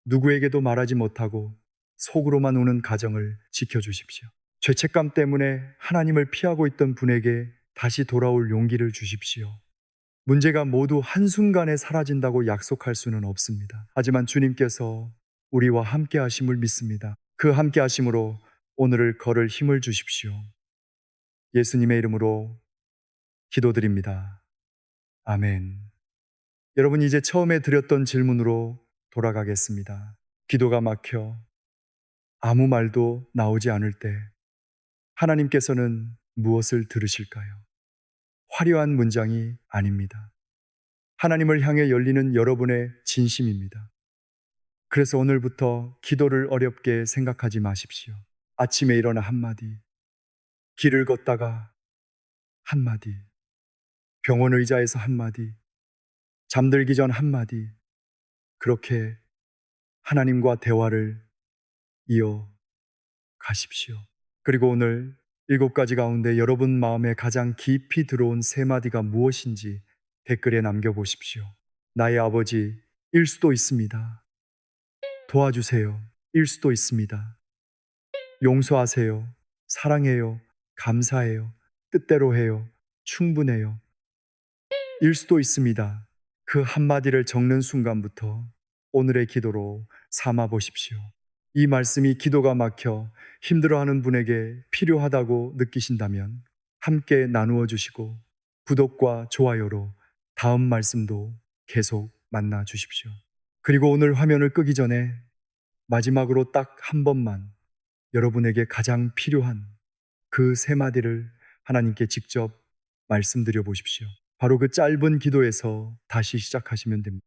누구에게도 말하지 못하고 속으로만 우는 가정을 지켜주십시오. 죄책감 때문에 하나님을 피하고 있던 분에게 다시 돌아올 용기를 주십시오. 문제가 모두 한순간에 사라진다고 약속할 수는 없습니다. 하지만 주님께서 우리와 함께 하심을 믿습니다. 그 함께 하심으로 오늘을 걸을 힘을 주십시오. 예수님의 이름으로 기도드립니다. 아멘. 여러분, 이제 처음에 드렸던 질문으로 돌아가겠습니다. 기도가 막혀 아무 말도 나오지 않을 때 하나님께서는 무엇을 들으실까요? 화려한 문장이 아닙니다. 하나님을 향해 열리는 여러분의 진심입니다. 그래서 오늘부터 기도를 어렵게 생각하지 마십시오. 아침에 일어나 한마디, 길을 걷다가 한마디, 병원 의자에서 한마디, 잠들기 전 한마디, 그렇게 하나님과 대화를 이어 가십시오. 그리고 오늘 7가지 가운데 여러분 마음에 가장 깊이 들어온 3마디가 무엇인지 댓글에 남겨보십시오. 나의 아버지, 일 수도 있습니다. 도와주세요. 일 수도 있습니다. 용서하세요. 사랑해요. 감사해요. 뜻대로 해요. 충분해요. 일 수도 있습니다. 그 한마디를 적는 순간부터 오늘의 기도로 삼아 보십시오. 이 말씀이 기도가 막혀 힘들어하는 분에게 필요하다고 느끼신다면 함께 나누어 주시고 구독과 좋아요로 다음 말씀도 계속 만나 주십시오. 그리고 오늘 화면을 끄기 전에 마지막으로 딱 한 번만 여러분에게 가장 필요한 그 3마디를 하나님께 직접 말씀드려 보십시오. 바로 그 짧은 기도에서 다시 시작하시면 됩니다.